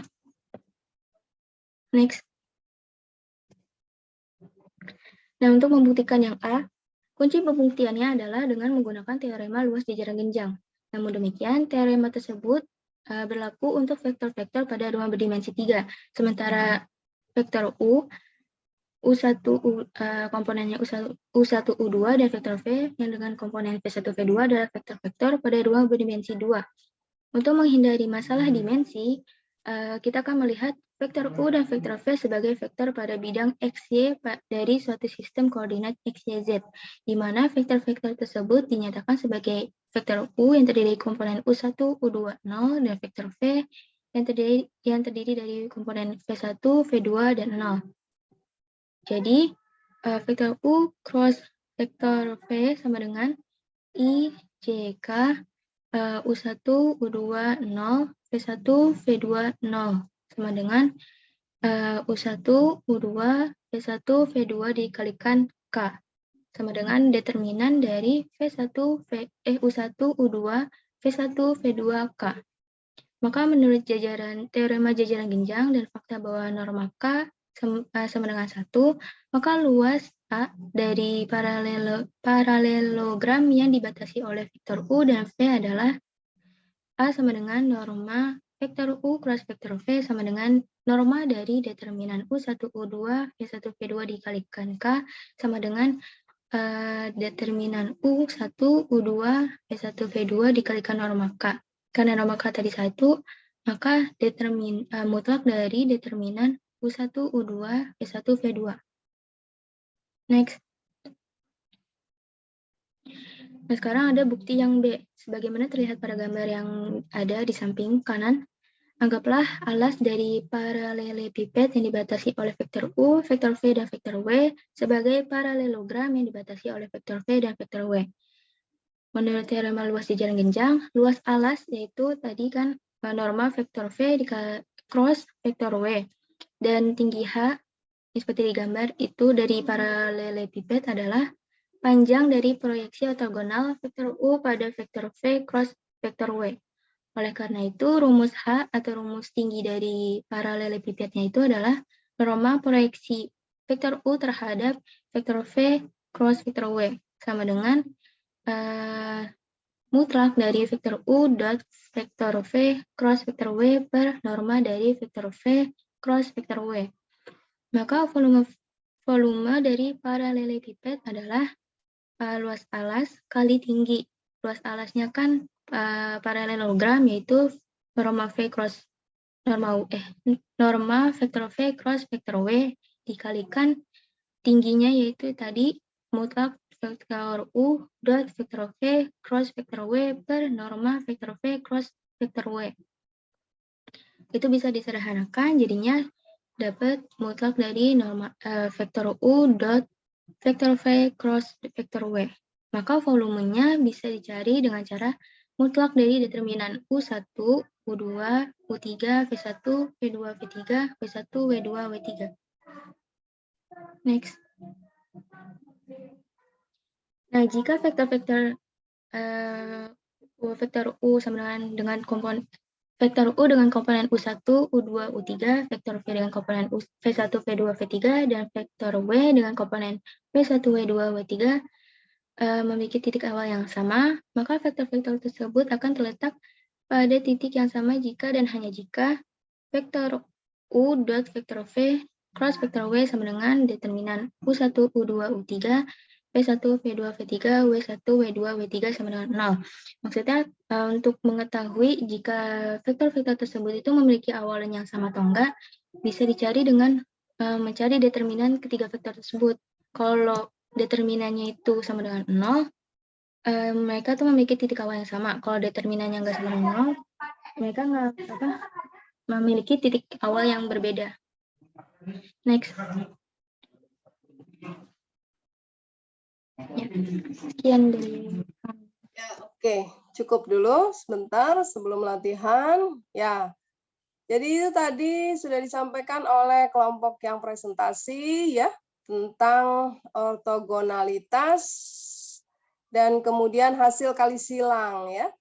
Next. Nah, untuk membuktikan yang A, kunci pembuktiannya adalah dengan menggunakan teorema luas jajaran genjang. Namun demikian, teorema tersebut berlaku untuk vektor-vektor pada ruang berdimensi 3. Sementara vektor U, U1, komponennya U1, U2, dan vektor V yang dengan komponen V1, V2 adalah vektor-vektor pada ruang berdimensi 2. Untuk menghindari masalah dimensi, kita akan melihat vektor U dan vektor V sebagai vektor pada bidang XY dari suatu sistem koordinat XYZ, di mana vektor-vektor tersebut dinyatakan sebagai vektor U yang terdiri dari komponen U1, U2, 0, dan vektor V yang terdiri dari komponen V1, V2, dan 0. Jadi, vektor U cross vektor V sama dengan I, J, K, U1, U2, 0, V1, V2, 0 sama dengan U1, U2, V1, V2 dikalikan K sama dengan determinan dari U1, U2, V1, V2, K. Maka menurut teorema jajaran genjang dan fakta bahwa norma K sama dengan 1, maka luas A dari paralelogram yang dibatasi oleh vektor U dan V adalah A sama dengan norma vektor U cross vektor V sama dengan norma dari determinan U1, U2, V1, V2 dikalikan K sama dengan determinan U1, U2, V1, V2 dikalikan norma K. Karena norma K tadi 1, maka mutlak dari determinan U1, U2, V1, V2. Next. Nah, sekarang ada bukti yang B. Sebagaimana terlihat pada gambar yang ada di samping kanan, anggaplah alas dari paralelepiped yang dibatasi oleh vektor U, vektor V, dan vektor W sebagai paralelogram yang dibatasi oleh vektor V dan vektor W. Menurut teorema luas jajaran genjang, luas alas yaitu tadi kan norma vektor V cross vektor W. Dan tinggi H, seperti di gambar, itu dari paralelepiped adalah panjang dari proyeksi ortogonal vektor U pada vektor V cross vektor W. Oleh karena itu, rumus H atau rumus tinggi dari paralelepipednya itu adalah norma proyeksi vektor U terhadap vektor V cross vektor W sama dengan mutlak dari vektor U dot vektor V cross vektor W per norma dari vektor V cross vektor W. Maka volume volume dari paralelepiped adalah luas alas kali tinggi. Luas alasnya kan paralelogram, yaitu norma V cross norma vektor V cross vektor W dikalikan tingginya, yaitu tadi mutlak vektor U dot vektor V cross vektor W per norma vektor V cross vektor W. Itu bisa disederhanakan, jadinya dapat mutlak dari norma vektor U dot vektor V cross vektor W. Maka volumenya bisa dicari dengan cara mutlak dari determinan U1, U2, U3, V1, V2, V3, V1, W2, W3. Next. Nah, jika vektor-vektor vektor U sama dengan komponen vektor U dengan komponen U1, U2, U3, vektor V dengan komponen V1, V2, V3, dan vektor W dengan komponen V1, W2, W3 memiliki titik awal yang sama, maka vektor-vektor tersebut akan terletak pada titik yang sama jika dan hanya jika vektor U dot vektor V cross vektor W sama dengan determinan U1, U2, U3, V1, V2, V3, W1, W2, W3 sama dengan 0. Maksudnya untuk mengetahui jika vektor-vektor tersebut itu memiliki awalan yang sama atau enggak, bisa dicari dengan mencari determinan ketiga vektor tersebut. Kalau determinannya itu sama dengan 0, mereka tuh memiliki titik awal yang sama. Kalau determinannya enggak sama dengan 0, mereka nggak memiliki titik awal yang berbeda. Next. Ya, sekian dari Ya, oke. Cukup dulu sebentar sebelum latihan. Ya, jadi itu tadi sudah disampaikan oleh kelompok yang presentasi ya tentang ortogonalitas dan kemudian hasil kali silang ya.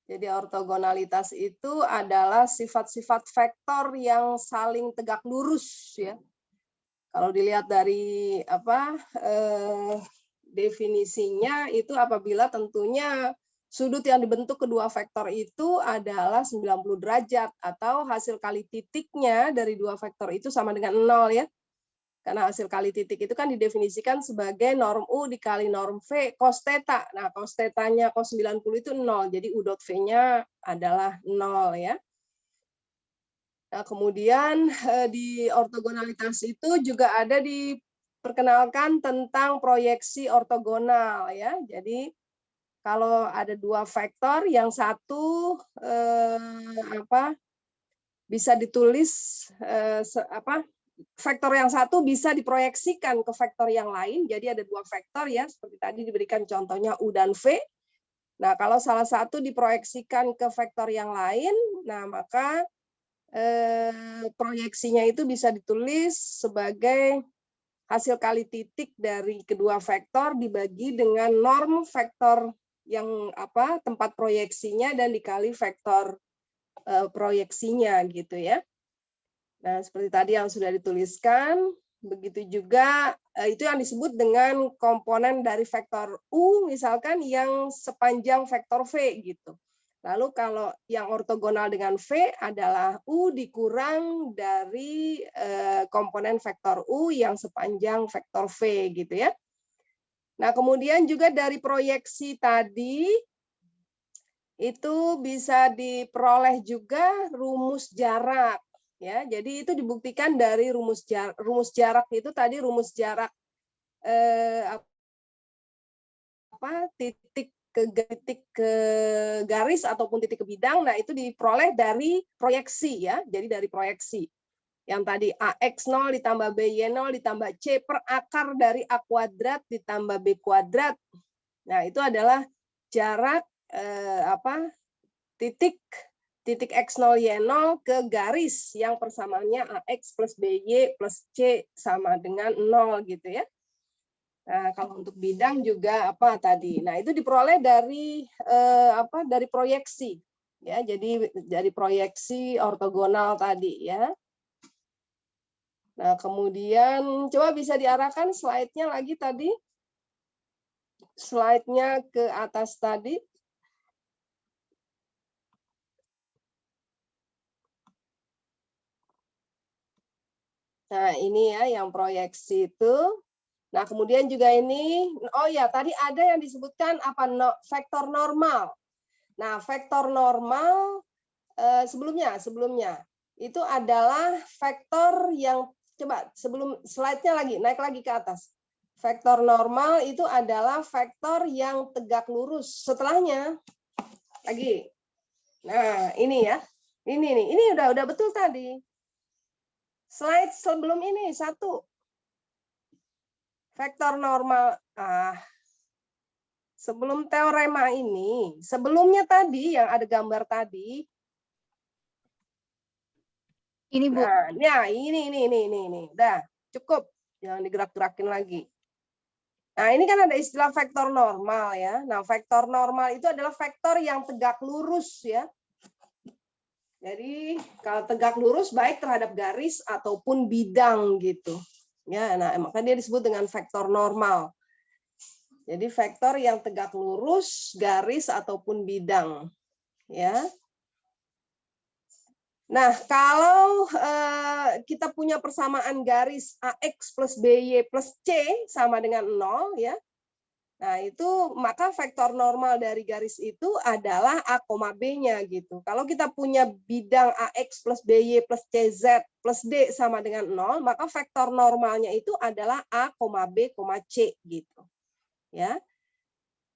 Jadi ortogonalitas itu adalah sifat-sifat vektor yang saling tegak lurus ya. Kalau dilihat dari definisinya itu apabila tentunya sudut yang dibentuk kedua vektor itu adalah 90 derajat atau hasil kali titiknya dari dua vektor itu sama dengan 0 ya. Karena hasil kali titik itu kan didefinisikan sebagai norm U dikali norm V cos theta. Nah, cos theta-nya cos 90 itu 0. Jadi U dot V-nya adalah 0 ya. Nah, kemudian di ortogonalitas itu juga ada diperkenalkan tentang proyeksi ortogonal ya. Jadi kalau ada dua vektor, yang satu bisa ditulis vektor yang satu bisa diproyeksikan ke vektor yang lain. Jadi ada dua vektor ya, seperti tadi diberikan contohnya U dan V. Nah, kalau salah satu diproyeksikan ke vektor yang lain, nah maka proyeksinya itu bisa ditulis sebagai hasil kali titik dari kedua vektor dibagi dengan norm vektor yang tempat proyeksinya dan dikali vektor proyeksinya gitu ya. Nah, seperti tadi yang sudah dituliskan, begitu juga itu yang disebut dengan komponen dari vektor U misalkan yang sepanjang vektor V gitu. Lalu kalau yang ortogonal dengan V adalah U dikurang dari komponen vektor U yang sepanjang vektor V gitu ya. Nah, kemudian juga dari proyeksi tadi itu bisa diperoleh juga rumus jarak ya. Jadi itu dibuktikan dari rumus jarak itu tadi rumus jarak titik ke garis ataupun titik ke bidang. Nah, itu diperoleh dari proyeksi ya. Jadi dari proyeksi. Yang tadi AX0 ditambah BY0 ditambah C per akar dari A kuadrat ditambah B kuadrat. Nah, itu adalah jarak titik X0 Y0 ke garis yang persamaannya AX plus BY plus C sama dengan 0 gitu ya. Nah, kalau untuk bidang juga tadi. Nah, itu diperoleh dari dari proyeksi ya. Jadi dari proyeksi ortogonal tadi ya. Nah, kemudian coba bisa diarahkan slide-nya lagi tadi. Slide-nya ke atas tadi. Nah, ini ya yang proyeksi itu. Nah, kemudian juga ini, oh ya, tadi ada yang disebutkan apa vektor normal. Nah, vektor normal sebelumnya itu adalah vektor yang coba sebelum slide-nya lagi naik lagi ke atas. Vektor normal itu adalah vektor yang tegak lurus. Setelahnya lagi. Nah, ini ya. Ini udah betul tadi. Slide sebelum ini satu. Vektor normal. Sebelum teorema ini, sebelumnya tadi yang ada gambar tadi. Ini Bu. Nah, ya ini. Udah, cukup. Jangan digerak-gerakin lagi. Nah, ini kan ada istilah vektor normal ya. Nah, vektor normal itu adalah vektor yang tegak lurus ya. Jadi, kalau tegak lurus baik terhadap garis ataupun bidang gitu. Ya, nah maka dia disebut dengan vektor normal. Jadi vektor yang tegak lurus, garis ataupun bidang, ya. Nah, kalau kita punya persamaan garis AX plus BY plus C sama dengan 0, ya. Nah, itu maka vektor normal dari garis itu adalah A, B-nya gitu. Kalau kita punya bidang AX plus BY plus CZ plus D sama dengan 0, maka vektor normalnya itu adalah A, B, C gitu. Ya.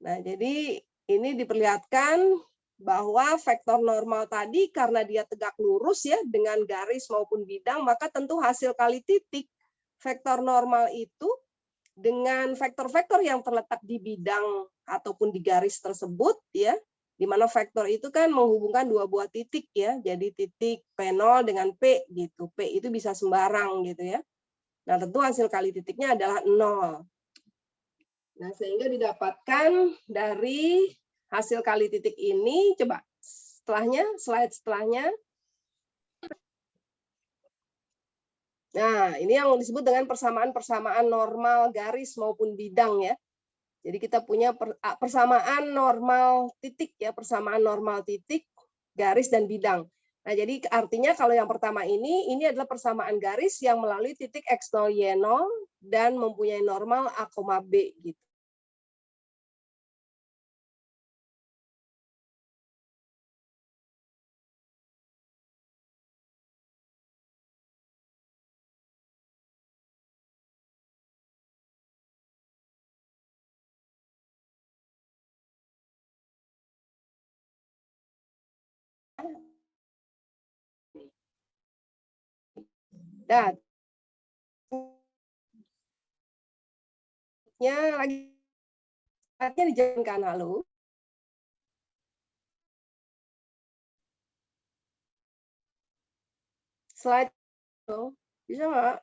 Nah, jadi ini diperlihatkan bahwa vektor normal tadi karena dia tegak lurus ya dengan garis maupun bidang, maka tentu hasil kali titik vektor normal itu dengan vektor-vektor yang terletak di bidang ataupun di garis tersebut ya, di mana vektor itu kan menghubungkan dua buah titik ya, jadi titik P0 dengan P gitu. P itu bisa sembarang gitu ya. Nah, tentu hasil kali titiknya adalah 0. Nah, sehingga didapatkan dari hasil kali titik ini, coba setelahnya, slide setelahnya. Nah, ini yang disebut dengan persamaan-persamaan normal garis maupun bidang ya. Jadi kita punya persamaan normal titik ya, persamaan normal titik, garis dan bidang. Nah, jadi artinya kalau yang pertama ini adalah persamaan garis yang melalui titik X0 Y0 dan mempunyai normal A, B gitu. Dan lagi dijalankan halo. Slide bisa nggak?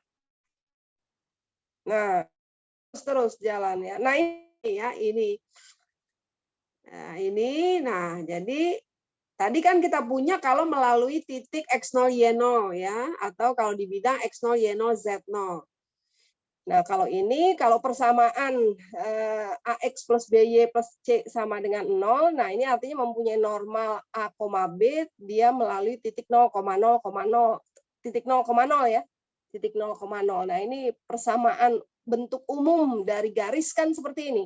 Nah, terus jalan ya. Nah, ini ya, ini. Nah, jadi tadi kan kita punya kalau melalui titik X0 Y0 ya, atau kalau di bidang X0 Y0 Z0. Nah, kalau persamaan AX plus BY plus C sama dengan 0, nah ini artinya mempunyai normal A, B, dia melalui titik 0,0, titik 0,0 ya, titik 0,0. Nah, ini persamaan bentuk umum dari garis kan seperti ini.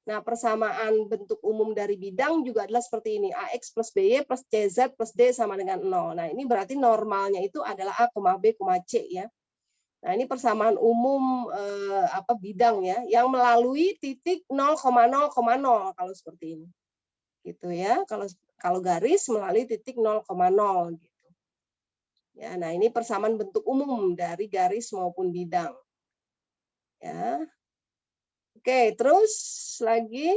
Nah, persamaan bentuk umum dari bidang juga adalah seperti ini. AX plus BY plus CZ plus D sama dengan 0. Nah, ini berarti normalnya itu adalah A, B, C ya. Nah, ini persamaan umum bidang ya, yang melalui titik 0,0,0 kalau seperti ini. Gitu ya. Kalau garis melalui titik 0,0 gitu. Ya, nah ini persamaan bentuk umum dari garis maupun bidang. Ya. Oke, terus lagi.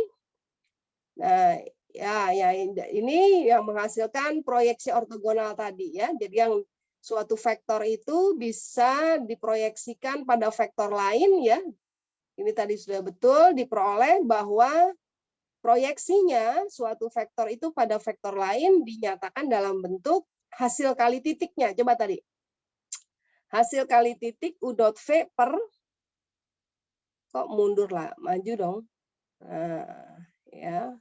Nah, ya ini yang menghasilkan proyeksi ortogonal tadi ya. Jadi yang suatu vektor itu bisa diproyeksikan pada vektor lain ya. Ini tadi sudah betul diperoleh bahwa proyeksinya suatu vektor itu pada vektor lain dinyatakan dalam bentuk hasil kali titiknya. Coba tadi. Hasil kali titik U dot V per, kok mundur lah, maju dong. Nah, ya.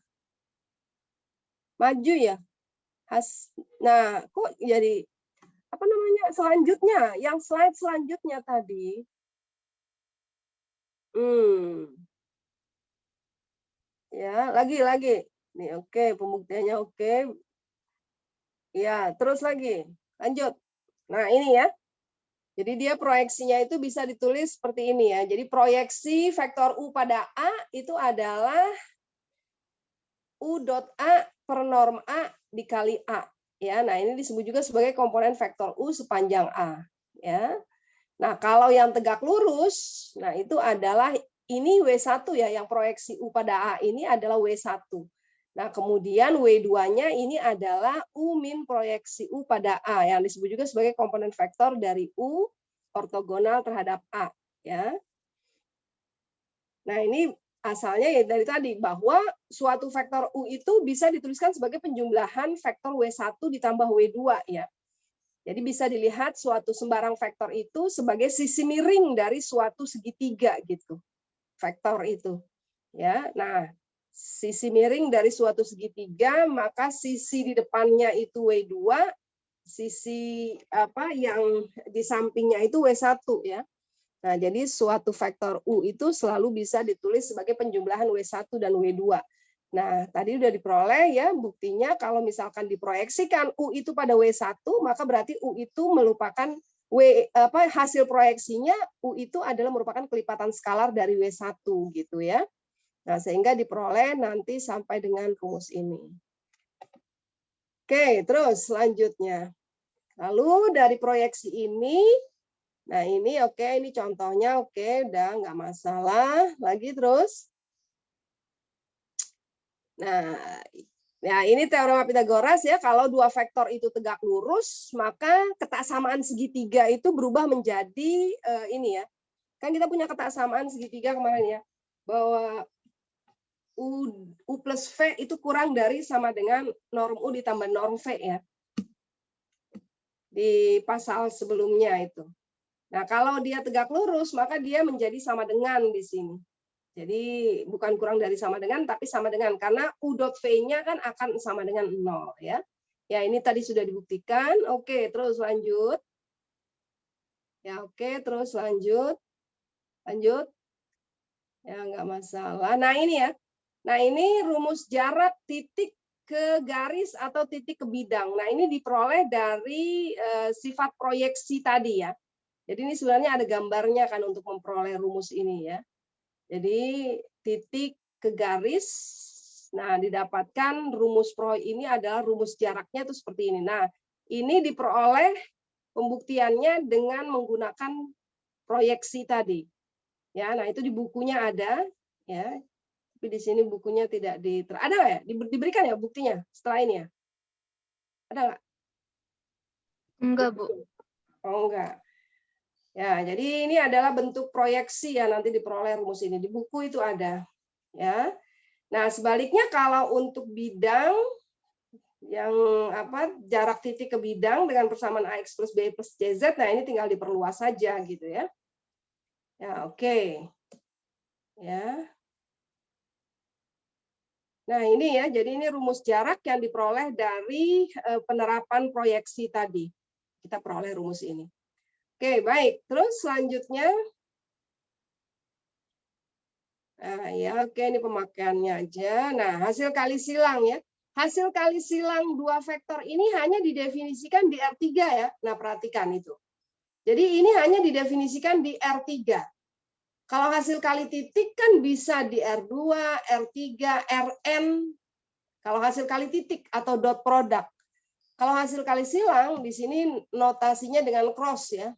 Maju ya. Nah, kok jadi apa namanya selanjutnya, yang slide selanjutnya tadi. Ya, lagi. Nih, oke, pembuktiannya oke. Ya, terus lagi. Lanjut. Nah, ini ya. Jadi dia proyeksinya itu bisa ditulis seperti ini ya. Jadi proyeksi vektor U pada A itu adalah U dot A per norm A dikali A. Ya, nah ini disebut juga sebagai komponen vektor U sepanjang A. Ya. Nah, kalau yang tegak lurus, nah itu adalah ini W1 ya, yang proyeksi U pada A ini adalah W1. Nah, kemudian W2-nya ini adalah U min proyeksi U pada A, yang disebut juga sebagai komponen vektor dari U ortogonal terhadap A. Ya. Nah, ini asalnya ya dari tadi, bahwa suatu vektor U itu bisa dituliskan sebagai penjumlahan vektor W1 ditambah W2 ya. Jadi bisa dilihat suatu sembarang vektor itu sebagai sisi miring dari suatu segitiga gitu. Vektor itu. Ya. Nah, sisi miring dari suatu segitiga, maka sisi di depannya itu W2, sisi apa yang di sampingnya itu W1 ya. Nah, jadi suatu vektor U itu selalu bisa ditulis sebagai penjumlahan W1 dan W2. Nah, tadi udah diperoleh ya buktinya kalau misalkan diproyeksikan U itu pada W1, maka berarti U itu merupakan hasil proyeksinya U itu adalah merupakan kelipatan skalar dari W1 gitu ya. Nah, sehingga diperoleh nanti sampai dengan rumus ini. Oke, terus selanjutnya. Lalu dari proyeksi ini, nah ini oke, ini contohnya oke, udah nggak masalah. Lagi terus. Nah, ya ini teorema Pythagoras ya, kalau dua vektor itu tegak lurus, maka ketaksamaan segitiga itu berubah menjadi ini ya. Kan kita punya ketaksamaan segitiga kemarin ya, bahwa U plus V itu kurang dari sama dengan norm U ditambah norm V ya. Di pasal sebelumnya itu. Nah, kalau dia tegak lurus, maka dia menjadi sama dengan di sini. Jadi bukan kurang dari sama dengan, tapi sama dengan. Karena U dot V-nya kan akan sama dengan 0. Ya, ya ini tadi sudah dibuktikan. Oke, terus lanjut. Ya, oke, terus lanjut. Lanjut. Ya, nggak masalah. Nah, ini ya. Nah, ini rumus jarak titik ke garis atau titik ke bidang. Nah, ini diperoleh dari sifat proyeksi tadi ya. Jadi ini sebenarnya ada gambarnya kan untuk memperoleh rumus ini ya. Jadi titik ke garis, nah didapatkan rumus ini adalah rumus jaraknya itu seperti ini. Nah, ini diperoleh pembuktiannya dengan menggunakan proyeksi tadi. Ya, nah itu di bukunya ada ya. Tapi di sini bukunya tidak ada nggak ya? Diberikan ya buktinya setelah ini ya? Ada nggak? Enggak, Bu. Oh, enggak. Ya, jadi ini adalah bentuk proyeksi ya nanti diperoleh rumus ini. Di buku itu ada. Ya. Nah, sebaliknya kalau untuk bidang yang jarak titik ke bidang dengan persamaan AX plus BY plus CZ, nah ini tinggal diperluas saja gitu ya. Ya, oke. Ya. Nah, ini ya, jadi ini rumus jarak yang diperoleh dari penerapan proyeksi tadi. Kita peroleh rumus ini. Oke, baik. Terus selanjutnya, nah ya oke ini pemakaiannya aja. Nah, hasil kali silang ya. Hasil kali silang dua vektor ini hanya didefinisikan di R3 ya. Nah, perhatikan itu. Jadi ini hanya didefinisikan di R3. Kalau hasil kali titik kan bisa di R2, R3, Rn. Kalau hasil kali titik atau dot product. Kalau hasil kali silang di sini notasinya dengan cross ya.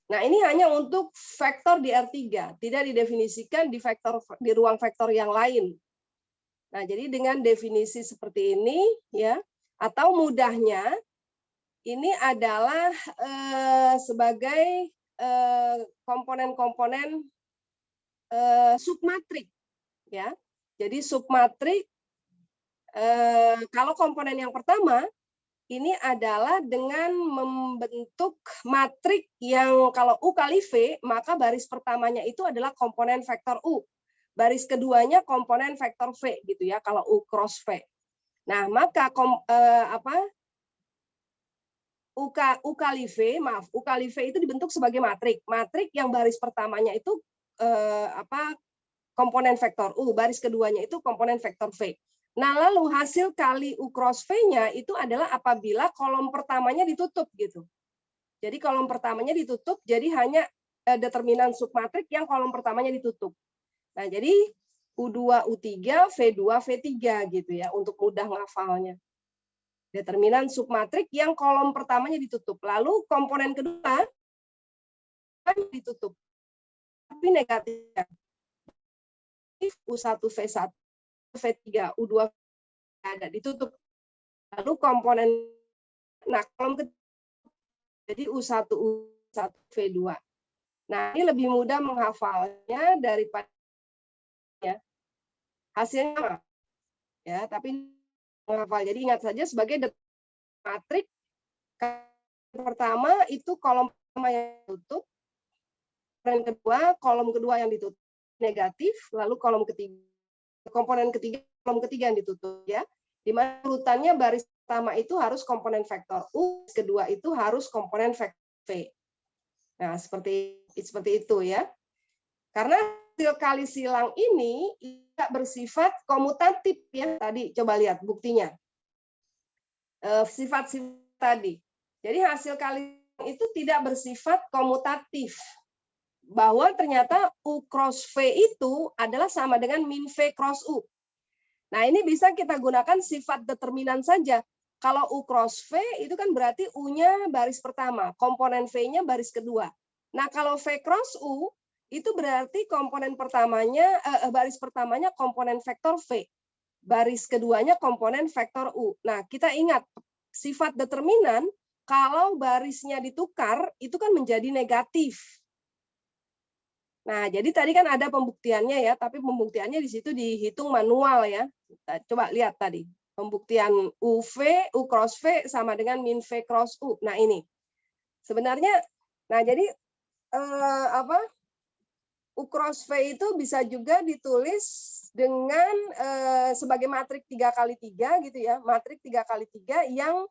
Nah, ini hanya untuk vektor di R3, tidak didefinisikan di ruang vektor yang lain. Nah, jadi dengan definisi seperti ini ya, atau mudahnya ini adalah sebagai komponen-komponen submatrik ya. Jadi submatrik kalau komponen yang pertama ini adalah dengan membentuk matrik yang kalau U kali V, maka baris pertamanya itu adalah komponen vektor U. Baris keduanya komponen vektor V gitu ya, kalau U cross V. Nah, maka U kali V, maaf, U kali V itu dibentuk sebagai matrik. Matrik yang baris pertamanya itu komponen vektor U, baris keduanya itu komponen vektor V. Nah, lalu hasil kali U cross V-nya itu adalah apabila kolom pertamanya ditutup gitu. Jadi kolom pertamanya ditutup, jadi hanya determinan submatrik yang kolom pertamanya ditutup. Nah, jadi U2, U3, V2, V3 gitu ya, untuk mudah ngafalnya. Determinan submatrik yang kolom pertamanya ditutup. Lalu komponen kedua ditutup. Tapi negatif. U1, V1, V3, U2 ada ditutup. Lalu komponen, nah kolom kedua, jadi U1, U1, V2. Nah, ini lebih mudah menghafalnya daripada ya. Hasilnya ya, tapi menghafal. Jadi ingat saja sebagai matrik pertama itu kolom pertama yang ditutup, komponen kedua kolom kedua yang ditutup negatif, lalu kolom ketiga komponen ketiga kolom ketiga yang ditutup ya. Di mana urutannya baris pertama itu harus komponen vektor U, kedua itu harus komponen vektor V. Nah, seperti itu ya. Karena hasil kali silang ini tidak bersifat komutatif ya. Tadi coba lihat buktinya. Sifat-sifat tadi. Jadi hasil kali itu tidak bersifat komutatif. Bahwa ternyata U cross V itu adalah sama dengan min V cross U. Nah, ini bisa kita gunakan sifat determinan saja. Kalau U cross V itu kan berarti U-nya baris pertama, komponen V-nya baris kedua. Nah, kalau V cross U itu berarti komponen pertamanya baris pertamanya komponen vektor V. Baris keduanya komponen vektor U. Nah, kita ingat sifat determinan kalau barisnya ditukar itu kan menjadi negatif. Nah, jadi tadi kan ada pembuktiannya ya, tapi pembuktiannya di situ dihitung manual ya. Coba lihat tadi. Pembuktian UV, U cross V sama dengan min V cross U. Nah, ini. Sebenarnya nah jadi U cross V itu bisa juga ditulis dengan sebagai matrik 3x3 gitu ya, matrik 3x3 yang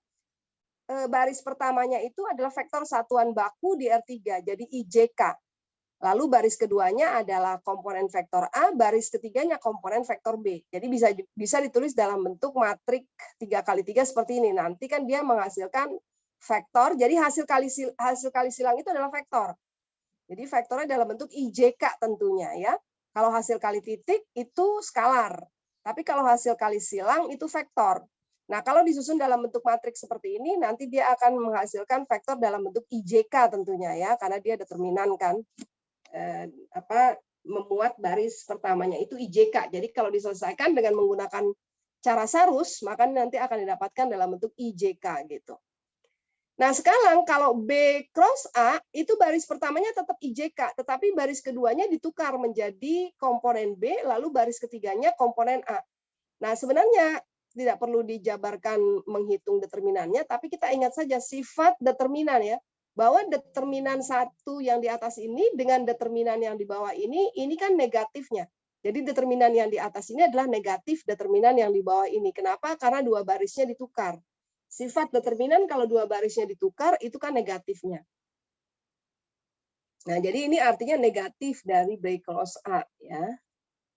baris pertamanya itu adalah vektor satuan baku di R3, jadi IJK. Lalu baris keduanya adalah komponen vektor A, baris ketiganya komponen vektor B. Jadi bisa ditulis dalam bentuk matrik 3x3 seperti ini. Nanti kan dia menghasilkan vektor, jadi hasil kali silang itu adalah vektor. Jadi vektornya dalam bentuk IJK tentunya ya. Kalau hasil kali titik itu skalar. Tapi kalau hasil kali silang itu vektor. Nah, kalau disusun dalam bentuk matrik seperti ini, nanti dia akan menghasilkan vektor dalam bentuk IJK tentunya ya, karena dia determinan kan memuat baris pertamanya itu IJK. Jadi kalau diselesaikan dengan menggunakan cara sarus, maka nanti akan didapatkan dalam bentuk IJK gitu. Nah, sekarang kalau B cross A itu baris pertamanya tetap IJK, tetapi baris keduanya ditukar menjadi komponen B, lalu baris ketiganya komponen A. Nah, sebenarnya tidak perlu dijabarkan menghitung determinannya, tapi kita ingat saja sifat determinan ya, bahwa determinan satu yang di atas ini dengan determinan yang di bawah ini kan negatifnya. Jadi determinan yang di atas ini adalah negatif determinan yang di bawah ini. Kenapa? Karena dua barisnya ditukar. Sifat determinan kalau dua barisnya ditukar itu kan negatifnya. Nah, jadi ini artinya negatif dari B cross A ya.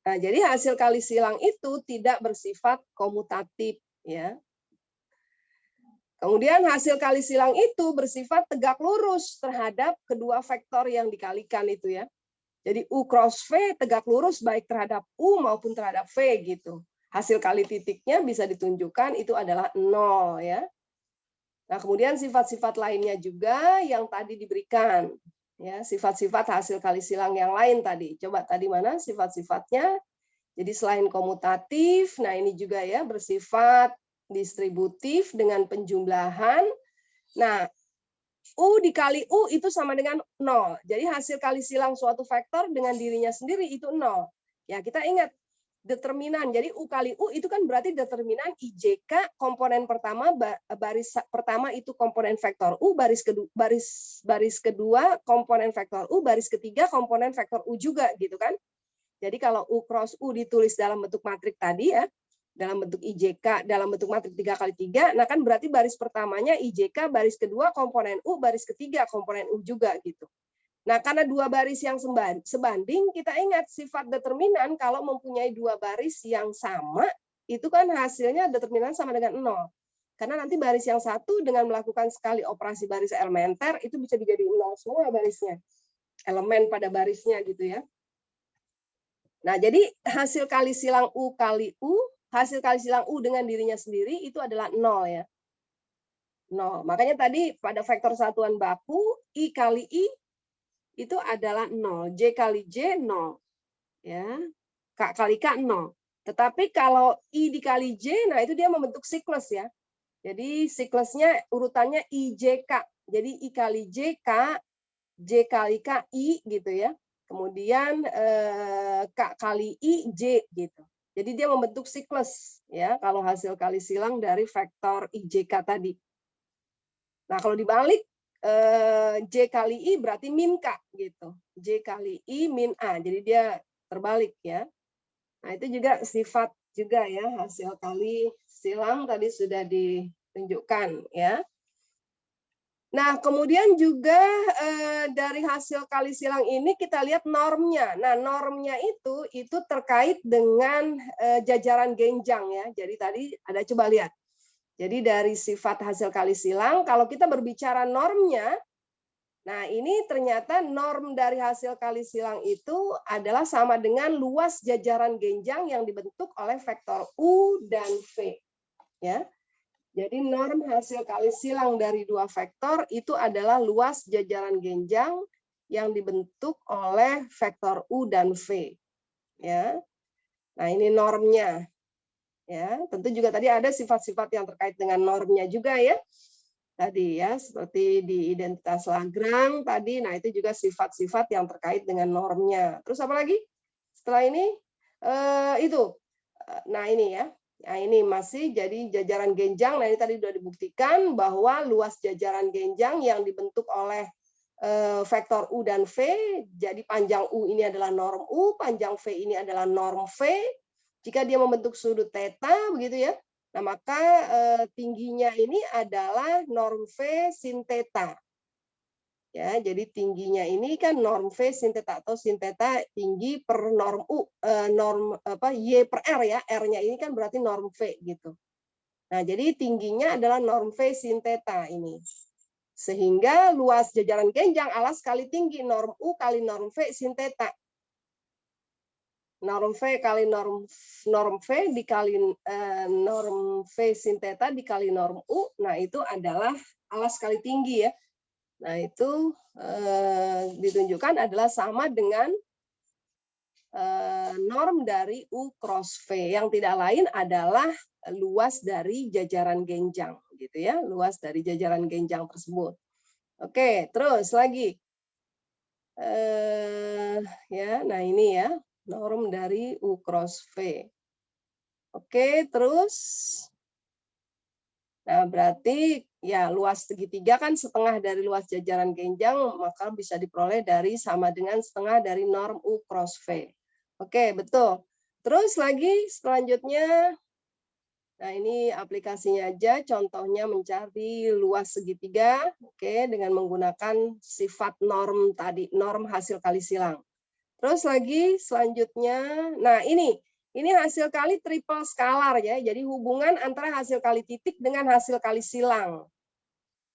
Nah, jadi hasil kali silang itu tidak bersifat komutatif ya. Kemudian hasil kali silang itu bersifat tegak lurus terhadap kedua vektor yang dikalikan itu ya. Jadi U cross V tegak lurus baik terhadap U maupun terhadap V gitu. Hasil kali titiknya bisa ditunjukkan itu adalah 0 ya. Nah, kemudian sifat-sifat lainnya juga yang tadi diberikan. Ya, sifat-sifat hasil kali silang yang lain tadi. Coba tadi mana sifat-sifatnya? Jadi selain komutatif, nah ini juga ya bersifat distributif dengan penjumlahan. Nah, U dikali U itu sama dengan 0. Jadi hasil kali silang suatu vektor dengan dirinya sendiri itu 0. Ya, kita ingat determinan. Jadi U kali U itu kan berarti determinan IJK komponen pertama baris pertama itu komponen vektor U, baris kedua komponen vektor U, baris ketiga komponen vektor U juga gitu kan. Jadi kalau U cross U ditulis dalam bentuk matrik tadi ya, dalam bentuk IJK, dalam bentuk matrik 3x3, nah kan berarti baris pertamanya IJK, baris kedua komponen U, baris ketiga komponen U juga gitu. Nah, karena dua baris yang sebanding, kita ingat sifat determinan kalau mempunyai dua baris yang sama, itu kan hasilnya determinan sama dengan 0. Karena nanti baris yang satu dengan melakukan sekali operasi baris elementer, itu bisa dijadikan 0 semua barisnya. Elemen pada barisnya gitu ya. Nah, jadi hasil kali silang U kali U, hasil kali silang U dengan dirinya sendiri itu adalah 0 ya. 0. Makanya tadi pada vektor satuan baku, I kali I itu adalah 0. J kali J 0. Ya. K kali K 0. Tetapi kalau I dikali J, nah itu dia membentuk siklus ya. Jadi siklusnya urutannya IJK. Jadi I kali J, K, J kali K, I gitu ya. Kemudian K kali I, J gitu. Jadi dia membentuk siklus ya kalau hasil kali silang dari vektor IJK tadi. Nah, kalau dibalik J kali I berarti min K gitu. J kali I min A. Jadi dia terbalik ya. Nah, itu juga sifat juga ya hasil kali silang tadi sudah ditunjukkan ya. Nah, kemudian juga dari hasil kali silang ini kita lihat normnya. Nah, normnya itu terkait dengan jajaran genjang ya. Jadi tadi ada coba lihat. Jadi dari sifat hasil kali silang, kalau kita berbicara normnya, nah ini ternyata norm dari hasil kali silang itu adalah sama dengan luas jajaran genjang yang dibentuk oleh vektor U dan V. Ya. Jadi norm hasil kali silang dari dua vektor itu adalah luas jajaran genjang yang dibentuk oleh vektor U dan V. Ya. Nah, ini normnya. Ya, tentu juga tadi ada sifat-sifat yang terkait dengan normnya juga ya. Tadi ya, seperti di identitas Lagrange tadi, nah itu juga sifat-sifat yang terkait dengan normnya. Terus apa lagi? Setelah ini itu. Nah, ini ya. Nah, ini masih jadi jajaran genjang. Nah, ini tadi sudah dibuktikan bahwa luas jajaran genjang yang dibentuk oleh vektor U dan V, jadi panjang U ini adalah norm U, panjang V ini adalah norm V. Jika dia membentuk sudut theta, begitu ya. Nah, maka tingginya ini adalah norm V sin theta. Ya, jadi tingginya ini kan norm V sin theta atau sin theta tinggi per norm U, norm apa Y per R ya. R-nya ini kan berarti norm V gitu. Nah, jadi tingginya adalah norm V sin theta ini. Sehingga luas jajaran genjang alas kali tinggi norm U kali norm V sin theta. Norm V kali norm V dikali norm V sin theta dikali norm U. Nah, itu adalah alas kali tinggi ya. Nah, itu ditunjukkan adalah sama dengan norm dari U cross V. Yang tidak lain adalah luas dari jajaran genjang. Gitu ya, luas dari jajaran genjang tersebut. Oke, terus lagi. Ya, nah ini ya, norm dari U cross V. Oke, terus. Nah, berarti ya luas segitiga kan setengah dari luas jajaran genjang, maka bisa diperoleh dari sama dengan setengah dari norm U cross V. Oke, betul. Terus lagi selanjutnya, nah ini aplikasinya aja, contohnya mencari luas segitiga, oke, dengan menggunakan sifat norm tadi, norm hasil kali silang. Terus lagi selanjutnya, nah ini hasil kali triple skalar ya, jadi hubungan antara hasil kali titik dengan hasil kali silang.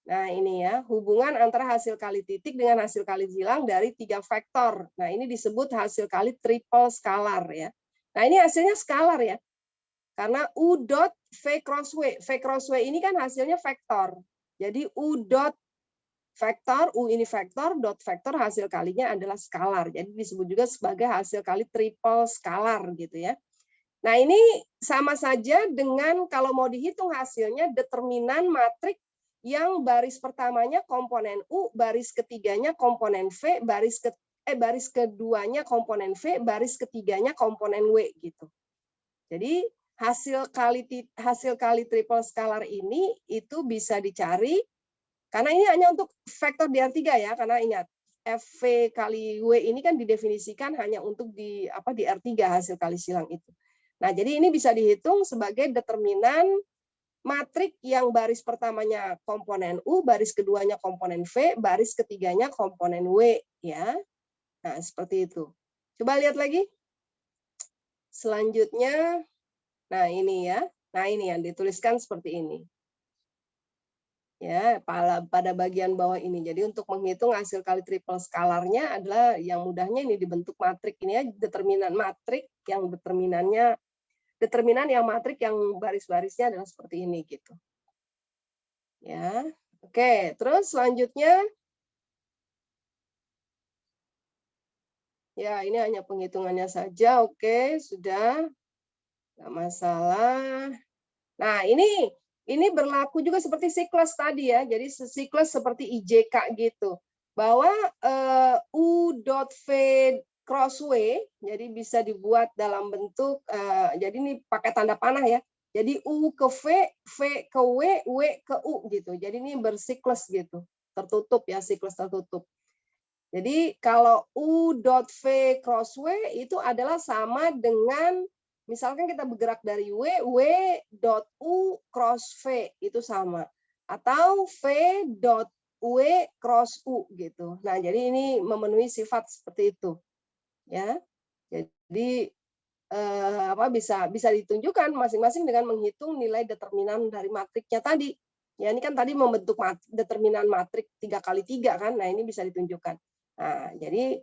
Nah ini ya, hubungan antara hasil kali titik dengan hasil kali silang dari 3 vektor. Nah ini disebut hasil kali triple skalar ya. Nah ini hasilnya skalar ya, karena U dot V cross W. V cross W ini kan hasilnya vektor. Jadi U dot vektor, U ini vektor, dot vektor hasil kalinya adalah skalar. Jadi disebut juga sebagai hasil kali triple skalar gitu ya. Nah ini sama saja dengan kalau mau dihitung hasilnya determinan matrik yang baris pertamanya komponen U, baris ketiganya komponen V, baris keduanya komponen V, baris ketiganya komponen W gitu. Jadi hasil kali triple skalar ini itu bisa dicari karena ini hanya untuk vektor DR3 ya, karena ingat FV kali W ini kan didefinisikan hanya untuk di R3 hasil kali silang itu. Nah, jadi ini bisa dihitung sebagai determinan matrik yang baris pertamanya komponen U, baris keduanya komponen V, baris ketiganya komponen W, ya. Nah, seperti itu. Coba lihat lagi. Selanjutnya, nah ini ya. Nah, ini yang dituliskan seperti ini. Ya, pada bagian bawah ini. Jadi untuk menghitung hasil kali triple skalarnya adalah yang mudahnya ini dibentuk matrik ini ya, determinan matrik yang determinan yang matrik yang baris-barisnya adalah seperti ini gitu. Ya. Oke, terus selanjutnya ya ini hanya penghitungannya saja. Oke, sudah. Nggak masalah. Nah, ini berlaku juga seperti siklus tadi ya. Jadi siklus seperti IJK gitu. Bahwa U.V cross W, jadi bisa dibuat dalam bentuk, jadi ini pakai tanda panah ya. Jadi U ke V, V ke W ke U gitu. Jadi ini bersiklus gitu. Tertutup ya, siklus tertutup. Jadi kalau U.V cross W itu adalah sama dengan, misalkan kita bergerak dari W.U cross V itu sama. Atau V.W cross U gitu. Nah, jadi ini memenuhi sifat seperti itu. Ya. Jadi bisa ditunjukkan masing-masing dengan menghitung nilai determinan dari matriknya tadi. Ya, ini kan tadi membentuk determinan matrik 3x3 kan. Nah, ini bisa ditunjukkan. Nah, jadi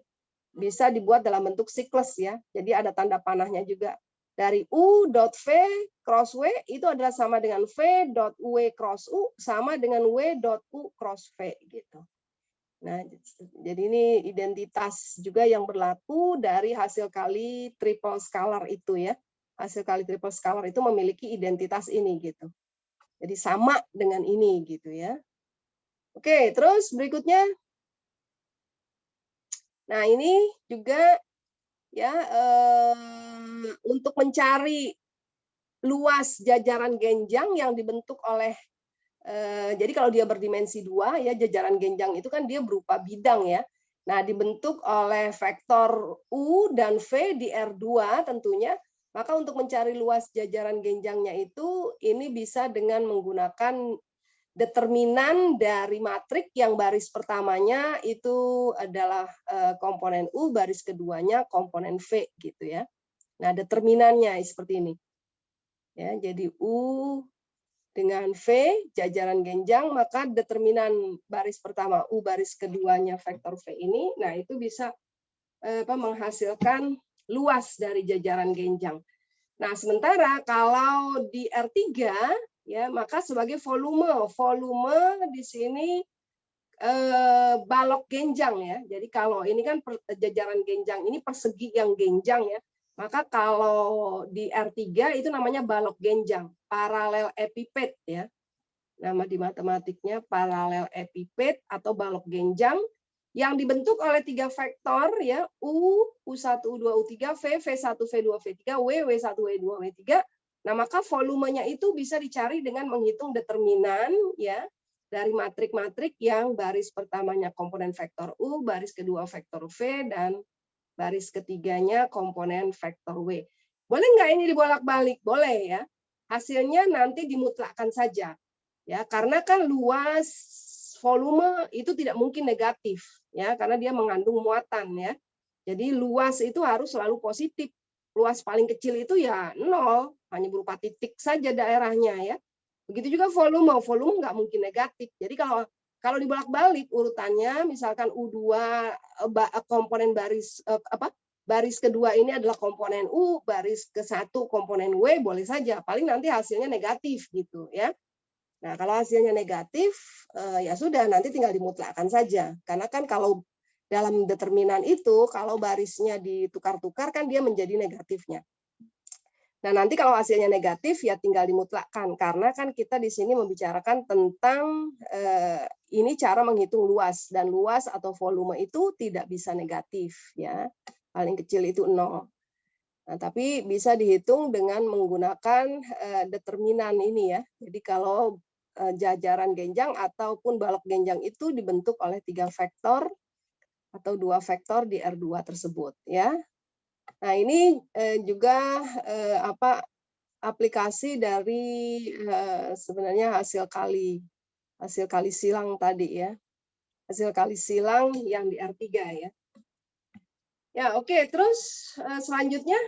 bisa dibuat dalam bentuk siklus ya. Jadi ada tanda panahnya juga. Dari U.V cross W itu adalah sama dengan V.W cross U sama dengan W.U cross V gitu. Nah, jadi ini identitas juga yang berlaku dari hasil kali triple scalar itu ya. Hasil kali triple scalar itu memiliki identitas ini gitu. Jadi sama dengan ini gitu ya. Oke, terus berikutnya. Nah, ini juga ya untuk mencari luas jajaran genjang yang dibentuk oleh jadi kalau dia berdimensi 2 ya, jajaran genjang itu kan dia berupa bidang ya. Nah, dibentuk oleh vektor U dan V di R2 tentunya. Maka untuk mencari luas jajaran genjangnya itu ini bisa dengan menggunakan determinan dari matrik yang baris pertamanya itu adalah komponen U, baris keduanya komponen V gitu ya. Nah, determinannya seperti ini. Ya, jadi U dengan V jajaran genjang, maka determinan baris pertama U, baris keduanya vektor V ini, nah itu bisa menghasilkan luas dari jajaran genjang. Nah, sementara kalau di R3 ya, maka sebagai volume di sini balok genjang ya. Jadi kalau ini kan jajaran genjang ini persegi yang genjang ya. Maka kalau di R3 itu namanya balok genjang, paralel epiped ya. Nama di matematiknya paralel epiped atau balok genjang yang dibentuk oleh 3 vektor ya, U, U1, U2, U3, V, V1, V2, V3, W, W1, W2, W3. Nah, maka volumenya itu bisa dicari dengan menghitung determinan ya dari matrik-matrik yang baris pertamanya komponen vektor U, baris kedua vektor V, dan baris ketiganya komponen vektor W. Boleh nggak ini dibolak-balik? Boleh ya. Hasilnya nanti dimutlakkan saja. Ya, karena kan luas volume itu tidak mungkin negatif ya, karena dia mengandung muatan ya. Jadi luas itu harus selalu positif. Luas paling kecil itu ya 0, hanya berupa titik saja daerahnya ya. Begitu juga volume nggak mungkin negatif. Jadi kalau dibolak-balik urutannya, misalkan U2 komponen baris kedua ini adalah komponen U, baris ke-1 komponen W, boleh saja. Paling nanti hasilnya negatif gitu ya. Nah, kalau hasilnya negatif, ya sudah, nanti tinggal dimutlakkan saja. Karena kan kalau dalam determinan itu, kalau barisnya ditukar-tukar, kan dia menjadi negatifnya. Nah, nanti kalau hasilnya negatif, ya tinggal dimutlakkan. Karena kan kita di sini membicarakan tentang ini cara menghitung luas. Dan luas atau volume itu tidak bisa negatif. Ya, paling kecil itu 0. Nah, tapi bisa dihitung dengan menggunakan determinan ini ya. Jadi kalau jajaran genjang ataupun balok genjang itu dibentuk oleh 3 vektor atau 2 vektor di R2 tersebut ya. Nah, ini juga aplikasi dari sebenarnya hasil kali silang tadi ya. Hasil kali silang yang di R3 ya. Ya, oke. Terus selanjutnya.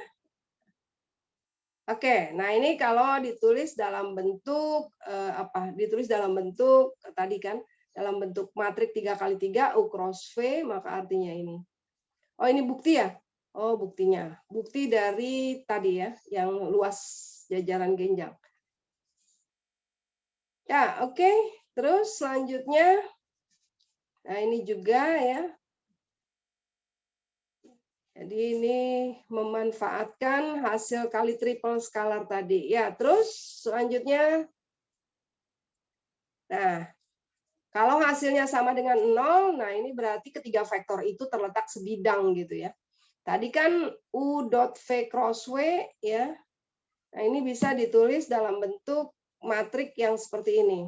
Oke, nah ini kalau ditulis dalam bentuk ditulis dalam bentuk tadi kan dalam bentuk matrik 3x3 U cross V, maka artinya ini. Oh, ini bukti ya? Oh, buktinya. Bukti dari tadi ya, yang luas jajaran genjang. Ya, oke. Terus selanjutnya, nah ini juga ya. Jadi ini memanfaatkan hasil kali triple skalar tadi. Ya, terus selanjutnya, nah kalau hasilnya sama dengan 0, nah ini berarti ketiga vektor itu terletak sebidang gitu ya. Tadi kan U dot V cross W ya. Nah, ini bisa ditulis dalam bentuk matrik yang seperti ini.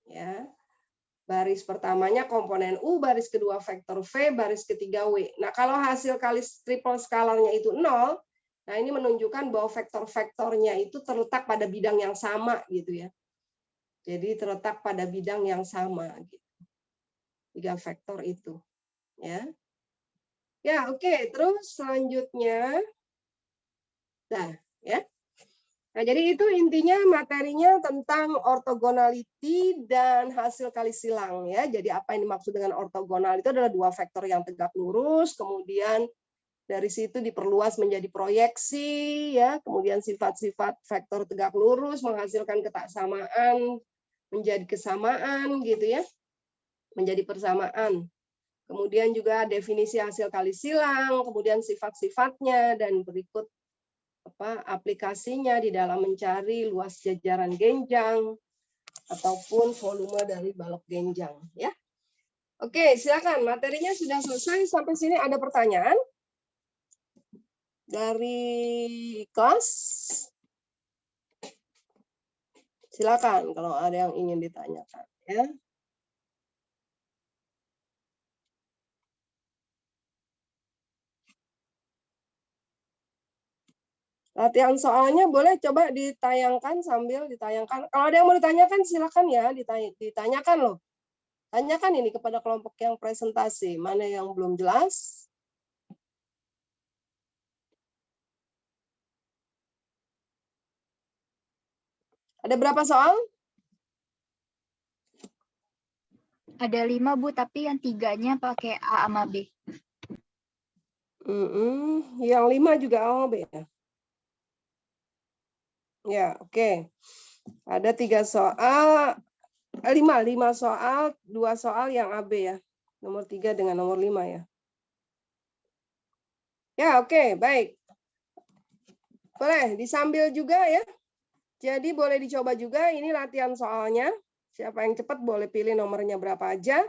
Ya. Baris pertamanya komponen U, baris kedua vektor V, baris ketiga W. Nah, kalau hasil kali triple skalarnya itu 0, nah ini menunjukkan bahwa vektor-vektornya itu terletak pada bidang yang sama gitu ya. Jadi terletak pada bidang yang sama gitu. 3 vektor itu. Ya. Ya, oke. Terus selanjutnya nah, ya. Nah, jadi itu intinya materinya tentang ortogonality dan hasil kali silang ya. Jadi apa yang dimaksud dengan ortogonal itu adalah 2 vektor yang tegak lurus, kemudian dari situ diperluas menjadi proyeksi ya, kemudian sifat-sifat vektor tegak lurus menghasilkan ketaksamaan menjadi kesamaan gitu ya. Menjadi persamaan. Kemudian juga definisi hasil kali silang, kemudian sifat-sifatnya dan berikut aplikasinya di dalam mencari luas jajaran genjang ataupun volume dari balok genjang ya. Oke, silakan materinya sudah selesai sampai sini. Ada pertanyaan dari kelas? Silakan kalau ada yang ingin ditanyakan ya. Latihan soalnya boleh coba ditayangkan sambil ditayangkan. Kalau ada yang mau ditanyakan silakan ya, ditanyakan loh. Tanyakan ini kepada kelompok yang presentasi, mana yang belum jelas. Ada berapa soal? Ada 5, Bu, tapi yang 3-nya pakai A sama B. Yang 5 juga A sama B ya? Ya, oke. Ada 3 soal, 5 soal, 2 soal yang AB ya. Nomor 3 dengan nomor 5 ya. Ya, oke, baik. Boleh disambil juga ya. Jadi boleh dicoba juga, ini latihan soalnya. Siapa yang cepat boleh pilih nomornya berapa aja.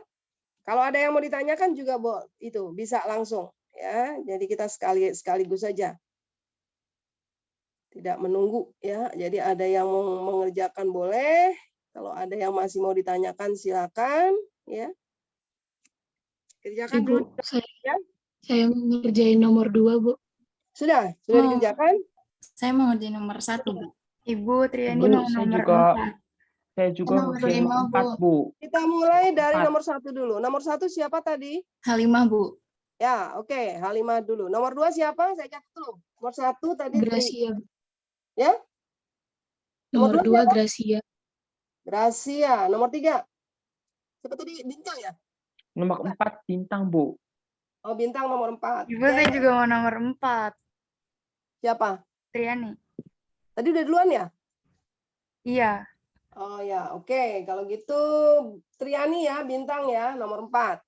Kalau ada yang mau ditanyakan juga itu bisa langsung ya. Jadi kita sekaligus saja. Tidak menunggu ya. Jadi ada yang mau mengerjakan boleh, kalau ada yang masih mau ditanyakan silakan ya. Kerjakan Ibu, dulu ya. saya mau ngerjain nomor 2, Bu. Sudah dikerjakan? Saya mau ngerjain nomor 1, Bu. Ibu Triani Bu, mau nomor 4. saya juga Nomor ngerjain 5, nomor 4, Bu. Kita mulai dari 4. nomor 1 dulu. Nomor 1 siapa tadi? Halimah, Bu. Ya, oke, Halimah dulu. Nomor 2 siapa? Saya catat dulu. Nomor 1 tadi Gracia. ya? Nomor 2 siapa? Gracia. Gracia. Nomor 3. Siapa tadi? Bintang ya? Nomor 4 Bintang, Bu. Oh, Bintang nomor 4. Ibu saya juga mau nomor 4. Siapa? Triani. Tadi udah duluan ya? Iya. Oh ya, oke. Kalau gitu Triani ya, Bintang ya, nomor 4.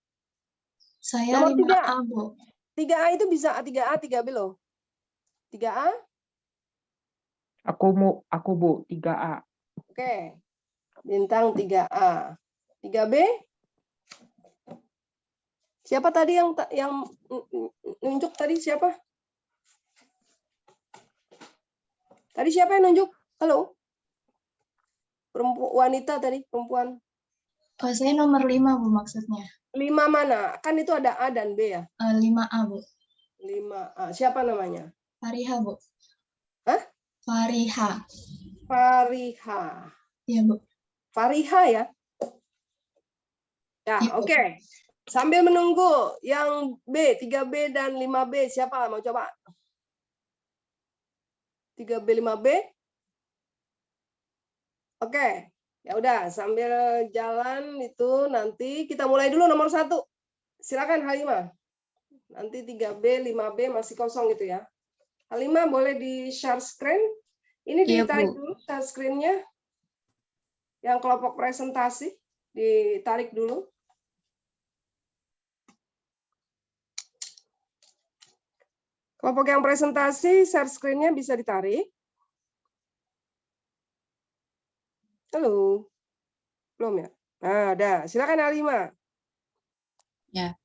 Saya Nomor 5A, Bu. 3A itu bisa 3A, 3B loh. 3A? Aku Bu, 3A. Oke. Bintang 3A. 3B? Siapa tadi yang nunjuk tadi siapa? Tadi siapa yang nunjuk? Halo? Perempuan wanita tadi, perempuan. Oh, saya nomor 5, Bu, maksudnya. 5 mana? Kan itu ada A dan B ya? 5A, Bu. 5A. Siapa namanya? Fariha, Bu. Hah? Fariha. Fariha. Iya, Bu. Fariha ya? Ya, Iya, Bu. oke. Sambil menunggu yang B, 3B dan 5B, siapa mau coba? 3B, 5B? Oke. Ya udah, sambil jalan itu nanti kita mulai dulu nomor 1. Silakan Halimah. Nanti 3B, 5B masih kosong itu ya. Halimah boleh di-share screen? Ini Iya, ditarik Bu. dulu share screen-nya. Yang kelompok presentasi ditarik dulu. Kelompok yang presentasi share screen-nya bisa ditarik. Halo. Belum ya? Nah, udah. Silakan Halimah. Ya.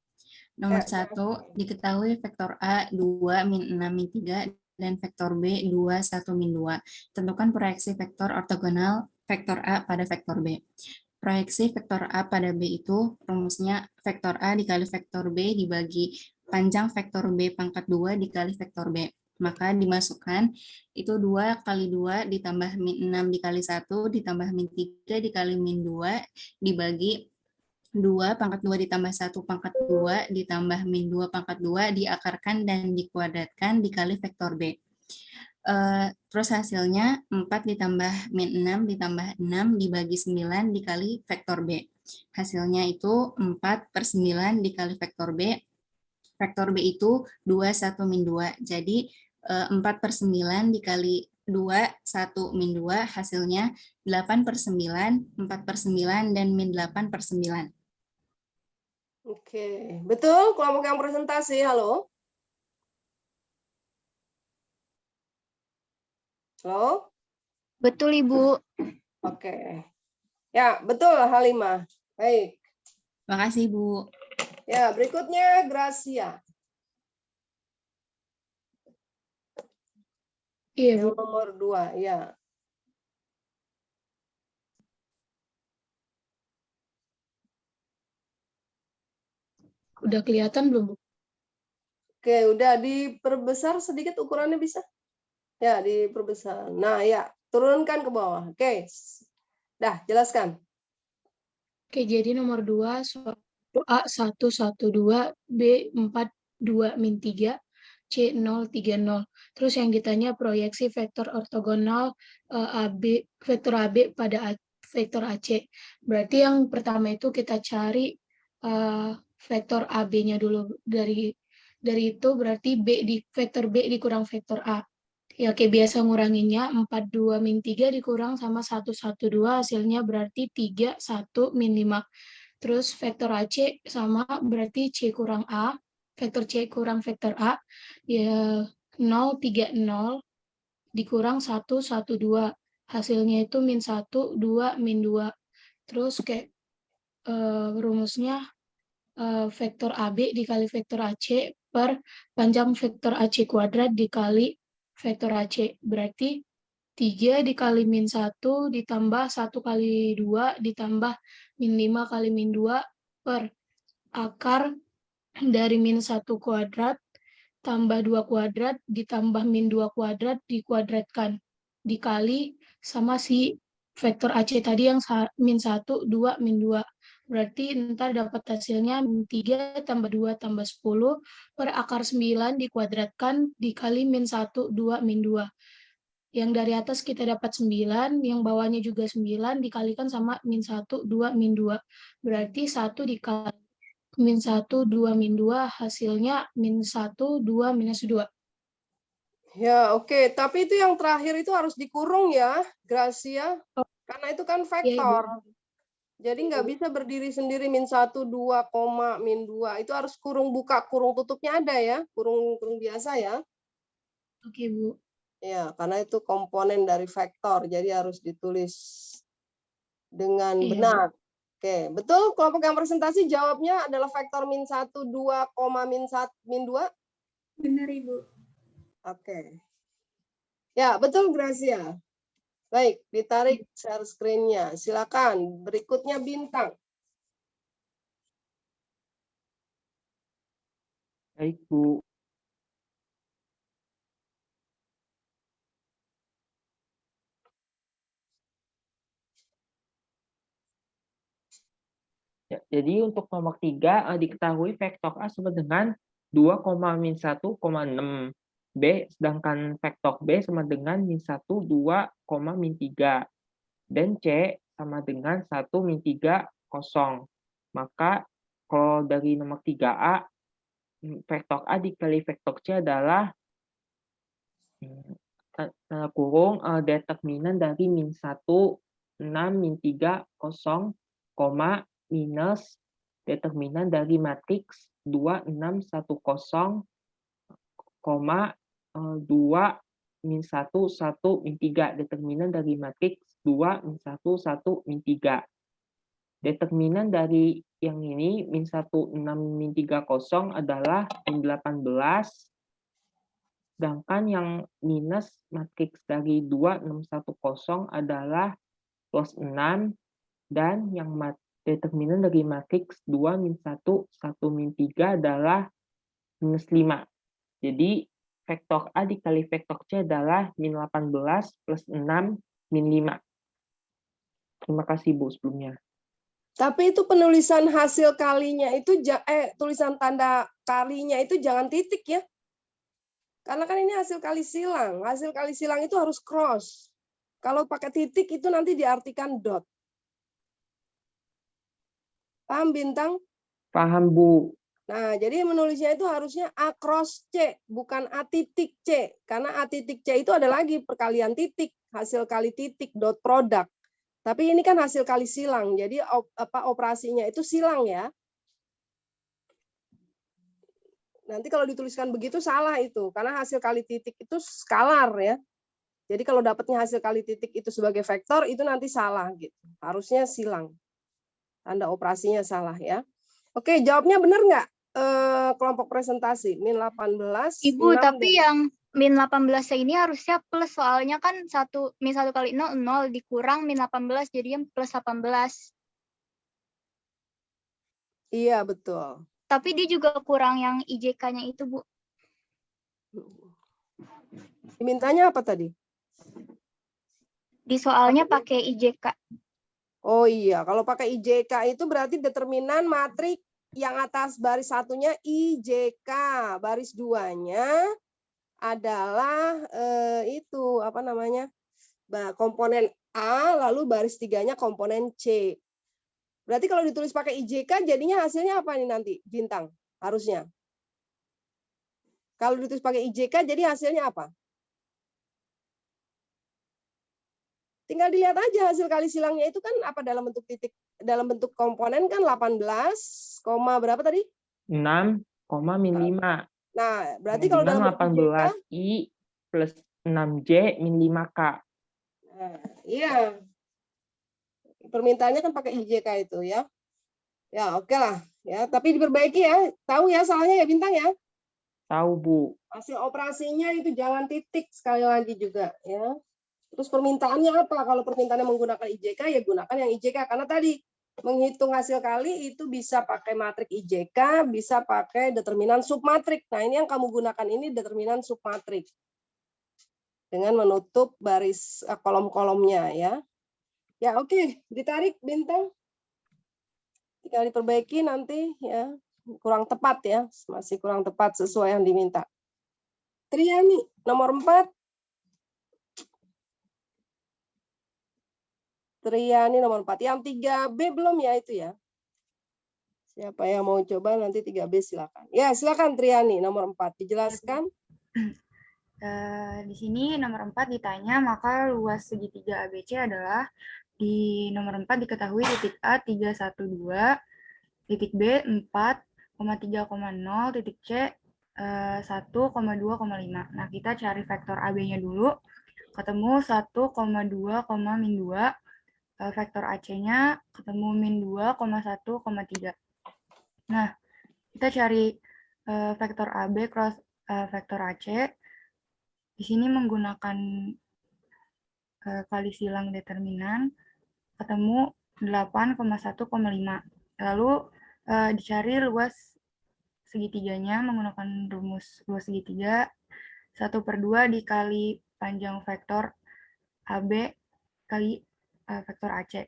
Nomor Ya, 1, diketahui vektor A 2 min 6 min 3 dan vektor B 2 1 min 2. Tentukan proyeksi vektor ortogonal vektor A pada vektor B. Proyeksi vektor A pada B itu rumusnya vektor A dikali vektor B dibagi panjang vektor B pangkat 2 dikali vektor B. Maka dimasukkan itu 2 kali 2 ditambah min 6 dikali 1 ditambah min 3 dikali min 2 dibagi 2 pangkat 2 ditambah 1 pangkat 2 ditambah min 2 pangkat 2 diakarkan dan dikuadratkan dikali vektor B. Terus hasilnya 4 ditambah min 6 ditambah 6 dibagi 9 dikali vektor B. Hasilnya itu 4/9 dikali vektor B. Vektor B itu 2, 1, min 2. Jadi 4/9 dikali 2, 1, min 2 hasilnya 8/9, 4/9, dan min 8/9. Oke, betul kelompok yang presentasi, halo? Halo? Betul, Ibu. Oke. Ya, betul Halimah. Baik. Makasih, Bu. Ya, berikutnya Gracia. Iya, Bu. Yang nomor 2, ya. Udah kelihatan belum, Bu? Oke, udah diperbesar sedikit ukurannya bisa? Ya, diperbesar. Nah, ya, turunkan ke bawah. Oke. Dah, jelaskan. Oke, jadi nomor 2, A 112, B 42 min 3, C 030. Terus yang ditanya proyeksi vektor ortogonal AB, vektor AB pada vektor AC. Berarti yang pertama itu kita cari vektor AB-nya dulu. Dari itu berarti vektor B dikurang vektor A. Ya, kayak biasa nguranginnya 42 min 3 dikurang sama 112 hasilnya berarti 3, 1, min 5. Terus vektor AC sama berarti C kurang A, vektor C kurang vektor A, ya 0, 3, 0 dikurang 1, 1, 2. Hasilnya itu min 1, 2, min 2. Terus kayak rumusnya vektor AB dikali vektor AC per panjang vektor AC kuadrat dikali vektor AC. Berarti 3 dikali min 1 ditambah 1 kali 2 ditambah min 5 kali min 2 per akar dari min 1 kuadrat tambah 2 kuadrat ditambah min 2 kuadrat dikuadratkan dikali sama si vektor AC tadi yang min 1, 2, min 2. Berarti ntar dapat hasilnya min 3 tambah 2 tambah 10 per akar 9 dikuadratkan dikali min 1, 2, min 2. Yang dari atas kita dapat 9, yang bawahnya juga 9, dikalikan sama min 1, 2, min 2. Berarti 1 dikali min 1, 2, min 2, hasilnya min 1, 2, minus 2. Ya, oke. Tapi itu yang terakhir itu harus dikurung ya, Gracia. Karena itu kan vektor. Jadi nggak bisa berdiri sendiri min 1, 2, koma, min 2. Itu harus kurung buka, kurung tutupnya ada ya. Kurung biasa ya. Oke, Bu. Ya, karena itu komponen dari vektor. Jadi harus ditulis dengan benar. Oke, betul kelompok yang presentasi jawabnya adalah vektor min 1, 2, koma, min 1, min 2? Benar, Ibu. Oke. Ya, betul Gracia. Baik, ditarik share screen-nya. Silakan. Berikutnya Bintang. Baik, Bu. Jadi untuk nomor 3 diketahui vektor A sama dengan 2,-1,6. B, sedangkan vektor B sama dengan -1, 2, -3. Dan C sama dengan 1, -3, 0. Maka kalau dari nomor 3A, vektor A dikali vektor C adalah tanda kurung determinan dari -1, 6, -3, 0, minus determinan dari matriks 2, 6, 1, 0, 2, min 1, 1, min 3. Determinan dari matriks 2, min 1, 1, min 3. Determinan dari yang ini, min 1, 6, min 3, 0 adalah min 18. Sedangkan yang minus matriks dari 2, 6, 1, 0 adalah plus 6. Dan yang determinan dari matriks 2, min 1, 1, min 3 adalah minus 5. Jadi vektor A dikali vektor C adalah min 18 plus 6 min 5. Terima kasih Bu sebelumnya. Tapi itu penulisan hasil kalinya itu tulisan tanda kalinya itu jangan titik ya. Karena kan ini hasil kali silang. Hasil kali silang itu harus cross. Kalau pakai titik itu nanti diartikan dot. Paham Bintang? Paham Bu. Nah, jadi menulisnya itu harusnya A cross C, bukan A titik C. Karena A titik C itu ada lagi perkalian titik, hasil kali titik, dot product. Tapi ini kan hasil kali silang, jadi operasinya itu silang ya. Nanti kalau dituliskan begitu salah itu, karena hasil kali titik itu skalar ya. Jadi kalau dapatnya hasil kali titik itu sebagai vektor, itu nanti salah gitu. Harusnya silang. Tanda operasinya salah ya. Oke, jawabnya benar nggak? Kelompok presentasi min 18. Ibu, 6, tapi dan... yang min 18 ini harusnya plus, soalnya kan min 1 kali 0, 0 dikurang min 18 jadinya plus 18. Iya, betul. Tapi dia juga kurang yang IJK-nya itu, Bu. Dimintanya apa tadi? Di soalnya pakai IJK. Oh iya, kalau pakai IJK itu berarti determinan matrik yang atas baris satunya IJK, baris duanya adalah itu apa namanya komponen A, lalu baris tiganya komponen C. Berarti kalau ditulis pakai IJK jadinya hasilnya apa nih nanti Bintang harusnya? Kalau ditulis pakai IJK jadi hasilnya apa? Tinggal dilihat aja hasil kali silangnya itu kan apa dalam bentuk titik, dalam bentuk komponen kan 18, berapa tadi? 6, min 5. Nah, berarti kalau dalam bentuk 18I plus 6J min 5K. Nah, iya. Permintaannya kan pakai IJK itu ya. Ya, oke lah. Ya, tapi diperbaiki ya. Tahu ya salahnya ya Bintang ya? Tahu Bu. Hasil operasinya itu jangan titik sekali lagi juga ya. Terus permintaannya apa? Kalau permintaannya menggunakan IJK, ya gunakan yang IJK. Karena tadi menghitung hasil kali itu bisa pakai matrik IJK, bisa pakai determinan submatrik. Nah, ini yang kamu gunakan ini determinan submatrik. Dengan menutup baris kolom-kolomnya ya. Ya, oke. Ditarik Bintang. Tinggal diperbaiki nanti ya. Kurang tepat ya. Masih kurang tepat sesuai yang diminta. Triani, nomor 4. Triani nomor 4. Yang 3B belum ya itu ya. Siapa yang mau coba nanti 3B silakan. Ya, silakan Triani nomor 4 dijelaskan. Di sini nomor 4 ditanya maka luas segitiga ABC adalah di nomor 4 diketahui titik A 312, titik B 4,3,0, titik C 1,2,5. Nah, kita cari vektor AB-nya dulu. Ketemu 1,2, min 2. Vektor AC-nya ketemu min 2, 1,3. Nah, kita cari vektor AB cross vektor AC. Di sini menggunakan kali silang determinan, ketemu 8,1,5. Lalu dicari luas segitiganya menggunakan rumus luas segitiga 1/2 dikali panjang vektor AB kali vektor AC.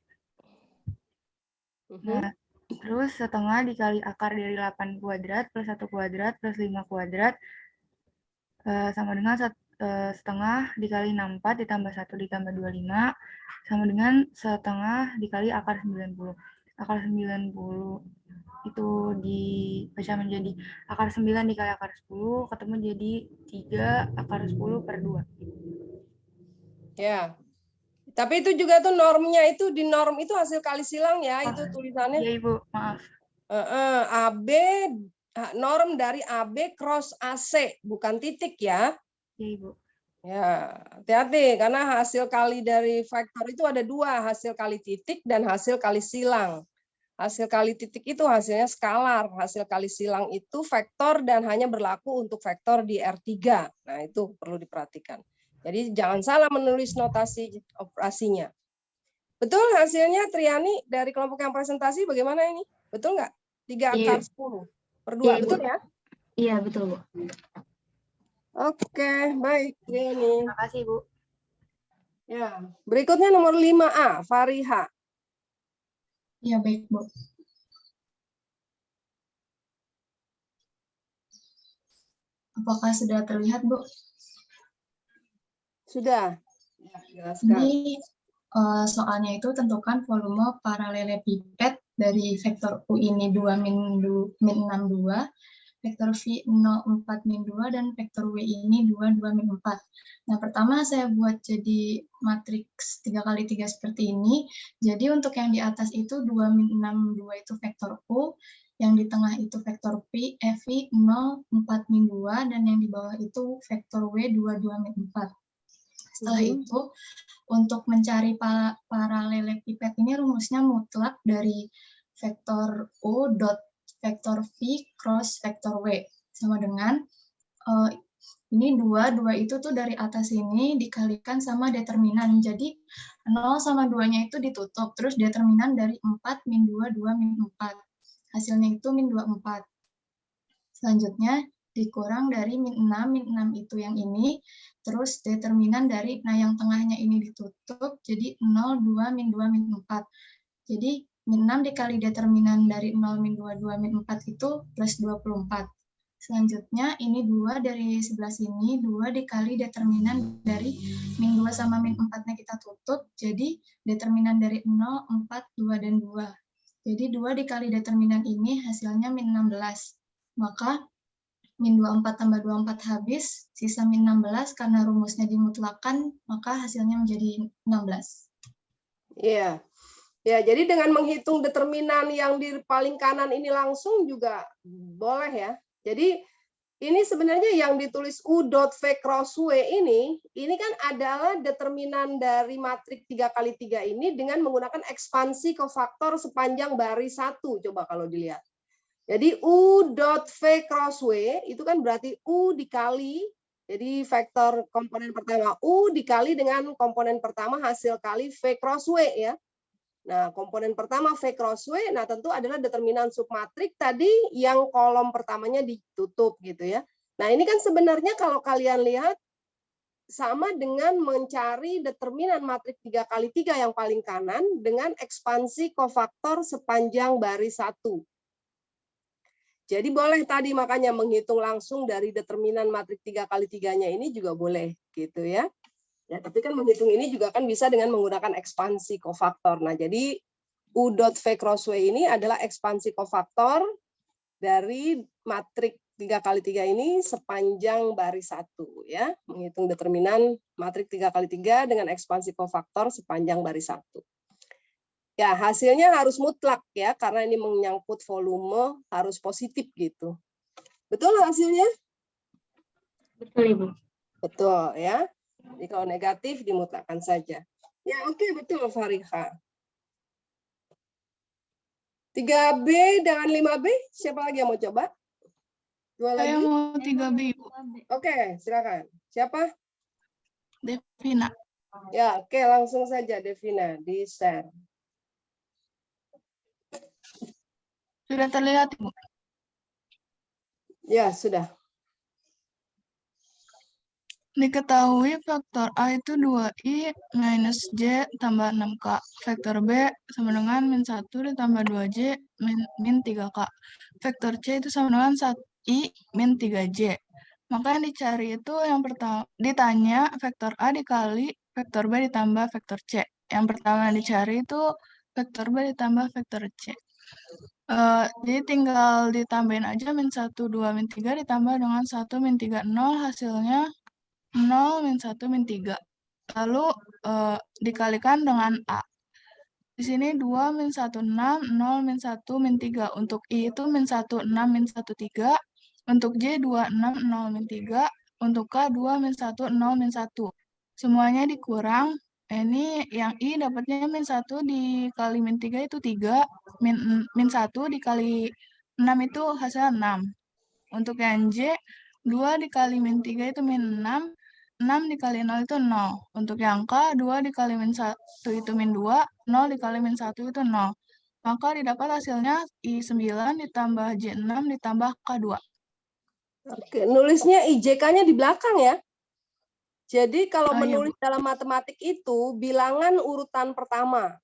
Nah, Terus setengah dikali akar dari 8 kuadrat plus 1 kuadrat plus 5 kuadrat sama dengan setengah dikali 64 ditambah 1 ditambah 25 sama dengan setengah dikali akar 90. Akar 90 itu dibaca menjadi akar 9 dikali akar 10 ketemu jadi 3 akar 10 per 2. Ya. Tapi itu juga tuh normnya itu di norm itu hasil kali silang ya, itu tulisannya. Iya Ibu, maaf. AB norm dari AB cross AC, bukan titik ya. Iya Ibu. Ya, hati-hati karena hasil kali dari vektor itu ada dua, hasil kali titik dan hasil kali silang. Hasil kali titik itu hasilnya skalar, hasil kali silang itu vektor dan hanya berlaku untuk vektor di R3. Nah, itu perlu diperhatikan. Jadi jangan salah menulis notasi operasinya. Betul hasilnya Triani dari kelompok yang presentasi bagaimana ini? Betul nggak? 3 akar 10 per 2, Iya, betul Ibu. ya? Iya, betul Bu. Oke, baik Triani. Terima kasih Bu. Ya, berikutnya nomor 5A, Fariha. Ya, baik, Bu. Apakah sudah terlihat, Bu? Sudah. Ya, jelaskan. Ini soalnya itu tentukan volume paralelepiped dari vektor U ini 2 min 62, vektor V 04 min 2, dan vektor W ini 2 min 4. Nah, pertama saya buat jadi matriks 3x3 seperti ini. Jadi untuk yang di atas itu 2 min 62 itu vektor U, yang di tengah itu vektor V 04 min 2, dan yang di bawah itu vektor W 22 min 4. Setelah itu, untuk mencari paralelepiped ini rumusnya mutlak dari vektor U dot vektor V cross vektor W. Sama dengan, ini 2 itu tuh dari atas ini dikalikan sama determinan. Jadi, 0 sama 2-nya itu ditutup, terus determinan dari 4 min 2, 2 min 4. Hasilnya itu min 24. Selanjutnya, dikurang dari min 6 itu yang ini, terus determinan dari, nah yang tengahnya ini ditutup, jadi 0, 2, min 2, min 4. Jadi, min 6 dikali determinan dari 0, min 2, 2, min 4 itu plus 24. Selanjutnya, ini 2 dari sebelah sini, 2 dikali determinan dari min 2 sama min 4-nya kita tutup, jadi determinan dari 0, 4, 2, dan 2. Jadi 2 dikali determinan ini hasilnya min 16. Maka min 24 tambah 24 habis, sisa min 16 karena rumusnya dimutlakan, maka hasilnya menjadi 16. Iya. Ya, jadi dengan menghitung determinan yang di paling kanan ini langsung juga boleh ya. Jadi ini sebenarnya yang ditulis U dot V cross W ini kan adalah determinan dari matrik 3x3 ini dengan menggunakan ekspansi kofaktor sepanjang baris 1. Coba kalau dilihat. Jadi U dot V cross W itu kan berarti U dikali, jadi vektor komponen pertama U dikali dengan komponen pertama hasil kali V cross W ya. Nah, komponen pertama V cross W, nah tentu adalah determinan submatrik tadi yang kolom pertamanya ditutup gitu ya. Nah, ini kan sebenarnya kalau kalian lihat sama dengan mencari determinan matrik 3x3 yang paling kanan dengan ekspansi kofaktor sepanjang baris 1. Jadi boleh tadi makanya menghitung langsung dari determinan matrik 3x3-nya ini juga boleh gitu ya. Ya, tapi kan menghitung ini juga kan bisa dengan menggunakan ekspansi kofaktor. Nah, jadi U dot V cross W ini adalah ekspansi kofaktor dari matrik 3x3 ini sepanjang baris 1 ya. Menghitung determinan matrik 3x3 dengan ekspansi kofaktor sepanjang baris 1. Ya, hasilnya harus mutlak ya, karena ini menyangkut volume harus positif gitu. Betul hasilnya? Betul Ibu. Betul ya. Jadi kalau negatif dimutlakkan saja. Ya, oke, betul Fariha. 3B dengan 5B, siapa lagi yang mau coba? Dua lagi? Saya mau 3B, Ibu. Oke, silakan. Siapa? Devina. Ya, oke, langsung saja Devina di-share. Sudah terlihat, Ibu? Ya, sudah. Diketahui faktor A itu 2i minus J tambah 6K. Faktor B sama dengan min 1 ditambah 2J min 3K. Faktor C itu sama dengan 1i min 3J. Maka yang dicari itu yang pertama, ditanya faktor A dikali faktor B ditambah faktor C. Yang pertama yang dicari itu faktor B ditambah faktor C. Jadi tinggal ditambahin aja min 1, 2, min 3 ditambah dengan 1, min 3, 0, hasilnya 0, min 1, min 3. Lalu dikalikan dengan A. Di sini 2, min 1, 6, 0, min 1, min 3. Untuk I itu min 1, 6, min 1, 3. Untuk J 2, 6, 0, min 3. Untuk K 2, min 1, 0, min 1. Semuanya dikurang. Ini yang I dapatnya min 1 dikali min 3 itu 3. Min 1 dikali 6 itu hasilnya 6. Untuk yang J, 2 dikali min 3 itu min 6. 6 dikali 0 itu 0. Untuk yang K, 2 dikali min 1 itu min 2. 0 dikali min 1 itu 0. Maka didapat hasilnya I9 ditambah J6 ditambah K2. Oke, nulisnya IJK-nya di belakang ya. Jadi kalau Iya, menulis dalam matematik itu bilangan urutan pertama,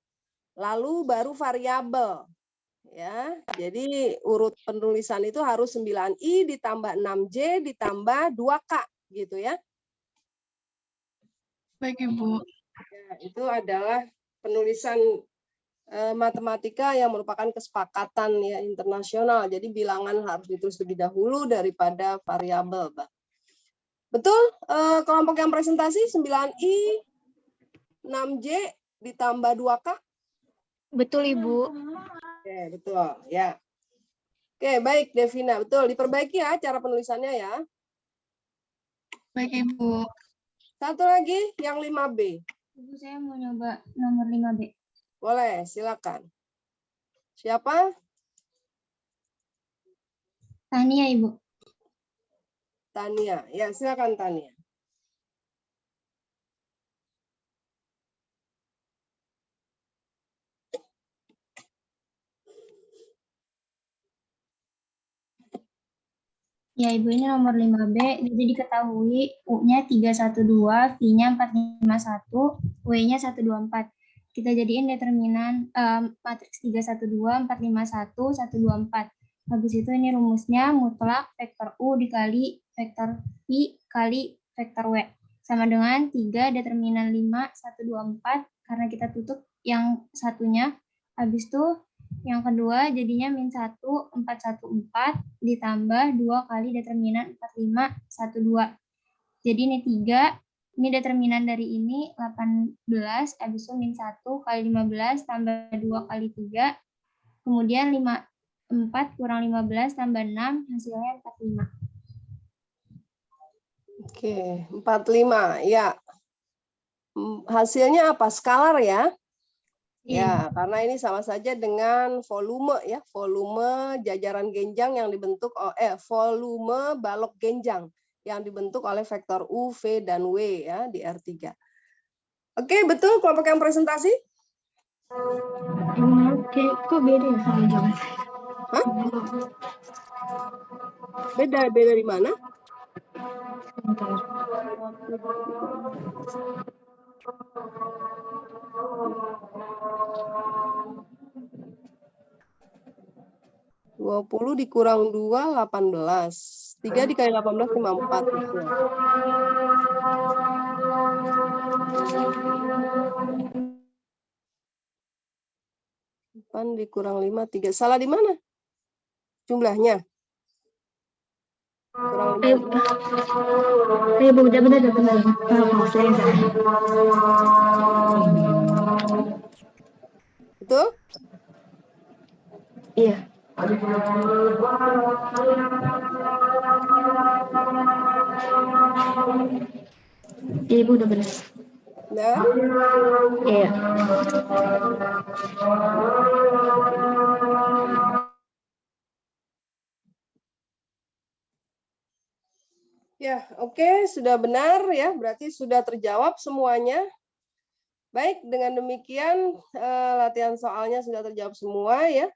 lalu baru variabel. Ya, jadi urut penulisan itu harus 9i ditambah 6j ditambah 2k gitu ya. Baik, Ibu. Ya, itu adalah penulisan matematika yang merupakan kesepakatan ya internasional. Jadi bilangan harus ditulis lebih dahulu daripada variabel, Bang. Betul? Kelompok yang presentasi 9i 6j ditambah 2k. Betul, Ibu. Oke, betul ya. Oke, baik Devina, betul. Diperbaiki ya cara penulisannya ya. Baik, Ibu. Satu lagi yang 5B. Ibu, saya mau nyoba nomor 5B. Boleh, silakan. Siapa? Tania, Ibu. Tania. Ya, silakan Tania. Ya, Ibu, ini nomor 5B. Jadi diketahui U-nya 312, V-nya 451, W-nya 124. Kita jadiin determinan matriks 312, 451, 124. Habis itu ini rumusnya mutlak vektor U dikali vektor V kali vektor W. Sama dengan 3 determinan 5, 124. Karena kita tutup yang satunya. Habis itu yang kedua jadinya min 1, 414 ditambah 2 kali determinan 45, 12. Jadi ini 3, ini determinan dari ini 18, habis itu min 1 kali 15 tambah 2 kali 3, kemudian 4 kurang 15 tambah 6, hasilnya 45. Oke, 45, ya. Hasilnya apa? Skalar ya? Ya, karena ini sama saja dengan volume ya, volume jajaran genjang yang dibentuk volume balok genjang yang dibentuk oleh vektor U, V dan W ya di R3. Oke, betul kelompok yang presentasi? Oke, kok beda ya sama jawaban saya? Hah? Beda di mana? Sebentar. 20 dikurang 2, 18. 3 dikali 18, 54. Betul. Dikurang 5, 3. Salah di mana? Jumlahnya? Kurang 5. Bu, udah benar. Kalau saya Betul? iya. Ibu udah benar. Nah. Iya. Ya, oke, sudah benar ya, berarti sudah terjawab semuanya. Baik, dengan demikian latihan soalnya sudah terjawab semua ya.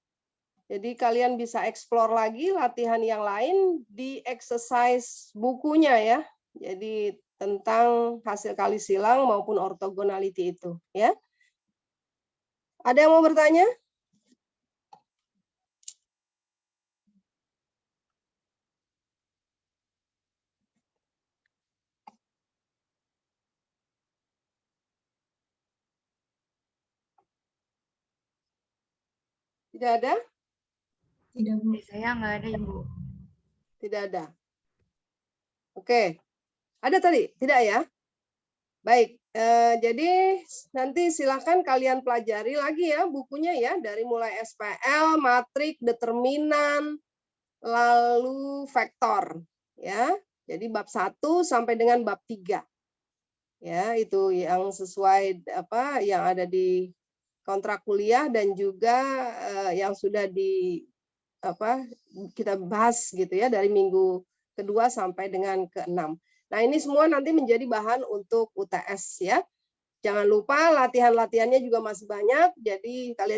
Jadi kalian bisa explore lagi latihan yang lain di exercise bukunya ya. Jadi tentang hasil kali silang maupun ortogonality itu, ya. Ada yang mau bertanya? Tidak ada? Tidak, Bu. Saya nggak ada, Ibu. Tidak ada. Oke. Ada tadi? Tidak ya? Baik. Jadi nanti silakan kalian pelajari lagi ya bukunya ya, dari mulai SPL, matrik, determinan, lalu vektor ya. Jadi bab 1 sampai dengan bab 3. Ya, itu yang sesuai apa yang ada di kontrak kuliah dan juga yang sudah kita bahas gitu ya dari minggu kedua sampai dengan ke-6. Nah, ini semua nanti menjadi bahan untuk UTS ya. Jangan lupa latihan-latihannya juga masih banyak, jadi kalian